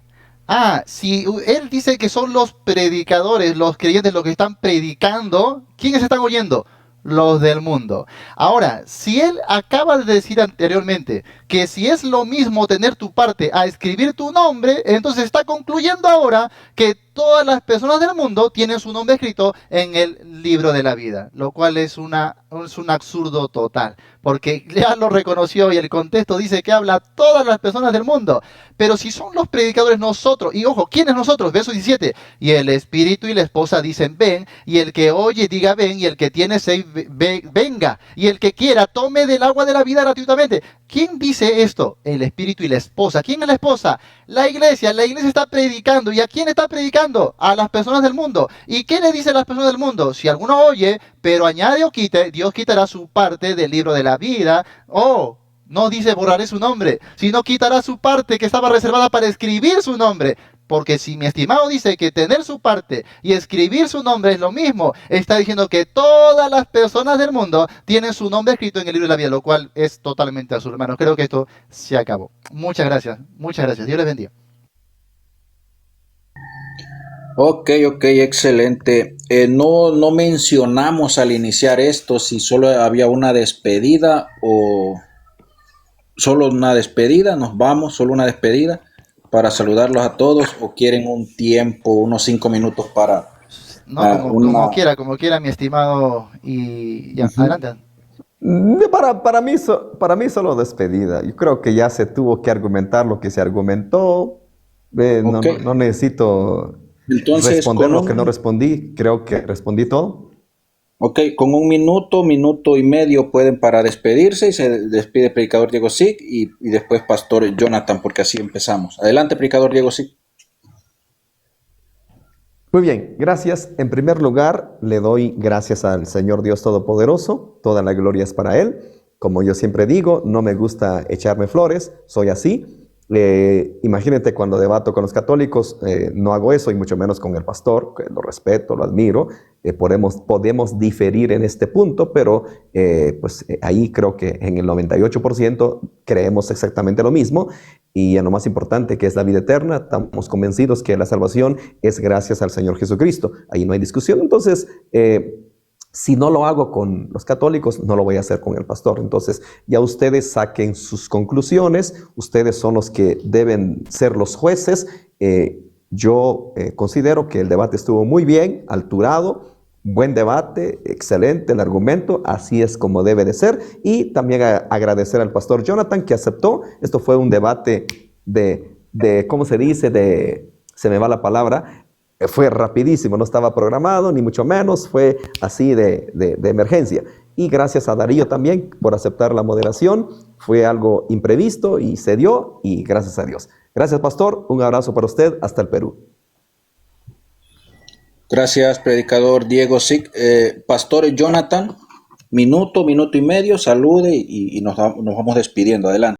Si él dice que son los predicadores, los creyentes, los que están predicando, ¿quiénes están oyendo? Los del mundo. Ahora, si él acaba de decir anteriormente que si es lo mismo tener tu parte a escribir tu nombre, entonces está concluyendo ahora que todas las personas del mundo tienen su nombre escrito en el libro de la vida, lo cual es un absurdo total, porque ya lo reconoció y el contexto dice que habla a todas las personas del mundo. Pero si son los predicadores nosotros, y ojo, ¿quiénes nosotros? Verso 17, y el espíritu y la esposa dicen ven, y el que oye diga ven, y el que tiene sed venga, y el que quiera tome del agua de la vida gratuitamente. ¿Quién dice esto? El espíritu y la esposa. ¿Quién es la esposa? La iglesia. La iglesia está predicando. ¿Y a quién está predicando? A las personas del mundo. ¿Y qué le dice a las personas del mundo? Si alguno oye, pero añade o quite, Dios quitará su parte del libro de la vida. No dice borraré su nombre, sino quitará su parte que estaba reservada para escribir su nombre. Porque si mi estimado dice que tener su parte y escribir su nombre es lo mismo, está diciendo que todas las personas del mundo tienen su nombre escrito en el libro de la vida, lo cual es totalmente absurdo, hermanos. Creo que esto se acabó. Muchas gracias, muchas gracias. Dios les bendiga. Ok, excelente. No mencionamos al iniciar esto si solo había una despedida o solo una despedida. Nos vamos, solo una despedida para saludarlos a todos, o quieren un tiempo, unos 5 minutos para No, como quiera, mi estimado. Y ya, adelante. Para mí solo despedida. Yo creo que ya se tuvo que argumentar lo que se argumentó. Ok. No necesito Entonces, responder lo que no respondí. Creo que respondí todo. Ok, con 1 minuto, minuto y medio pueden para despedirse, y se despide predicador Diego Sig y después pastor Jonathan, porque así empezamos. Adelante, predicador Diego Sig. Muy bien, gracias. En primer lugar, le doy gracias al Señor Dios Todopoderoso. Toda la gloria es para Él. Como yo siempre digo, no me gusta echarme flores, soy así. Imagínate cuando debato con los católicos, no hago eso, y mucho menos con el pastor, que lo respeto, lo admiro. Podemos diferir en este punto, pero ahí creo que en el 98% creemos exactamente lo mismo. Y en lo más importante, que es la vida eterna, estamos convencidos que la salvación es gracias al Señor Jesucristo. Ahí no hay discusión. Entonces, si no lo hago con los católicos, no lo voy a hacer con el pastor. Entonces, ya ustedes saquen sus conclusiones. Ustedes son los que deben ser los jueces. Yo considero que el debate estuvo muy bien, alturado, buen debate, excelente el argumento. Así es como debe de ser. Y también agradecer al pastor Jonathan, que aceptó. Esto fue un debate ¿cómo se dice? Se me va la palabra. Fue rapidísimo, no estaba programado, ni mucho menos, fue así de emergencia. Y gracias a Darío también por aceptar la moderación. Fue algo imprevisto y se dio, y gracias a Dios. Gracias, pastor. Un abrazo para usted hasta el Perú. Gracias, predicador Diego Sig. Pastor Jonathan, minuto y medio, salude y nos vamos despidiendo. Adelante.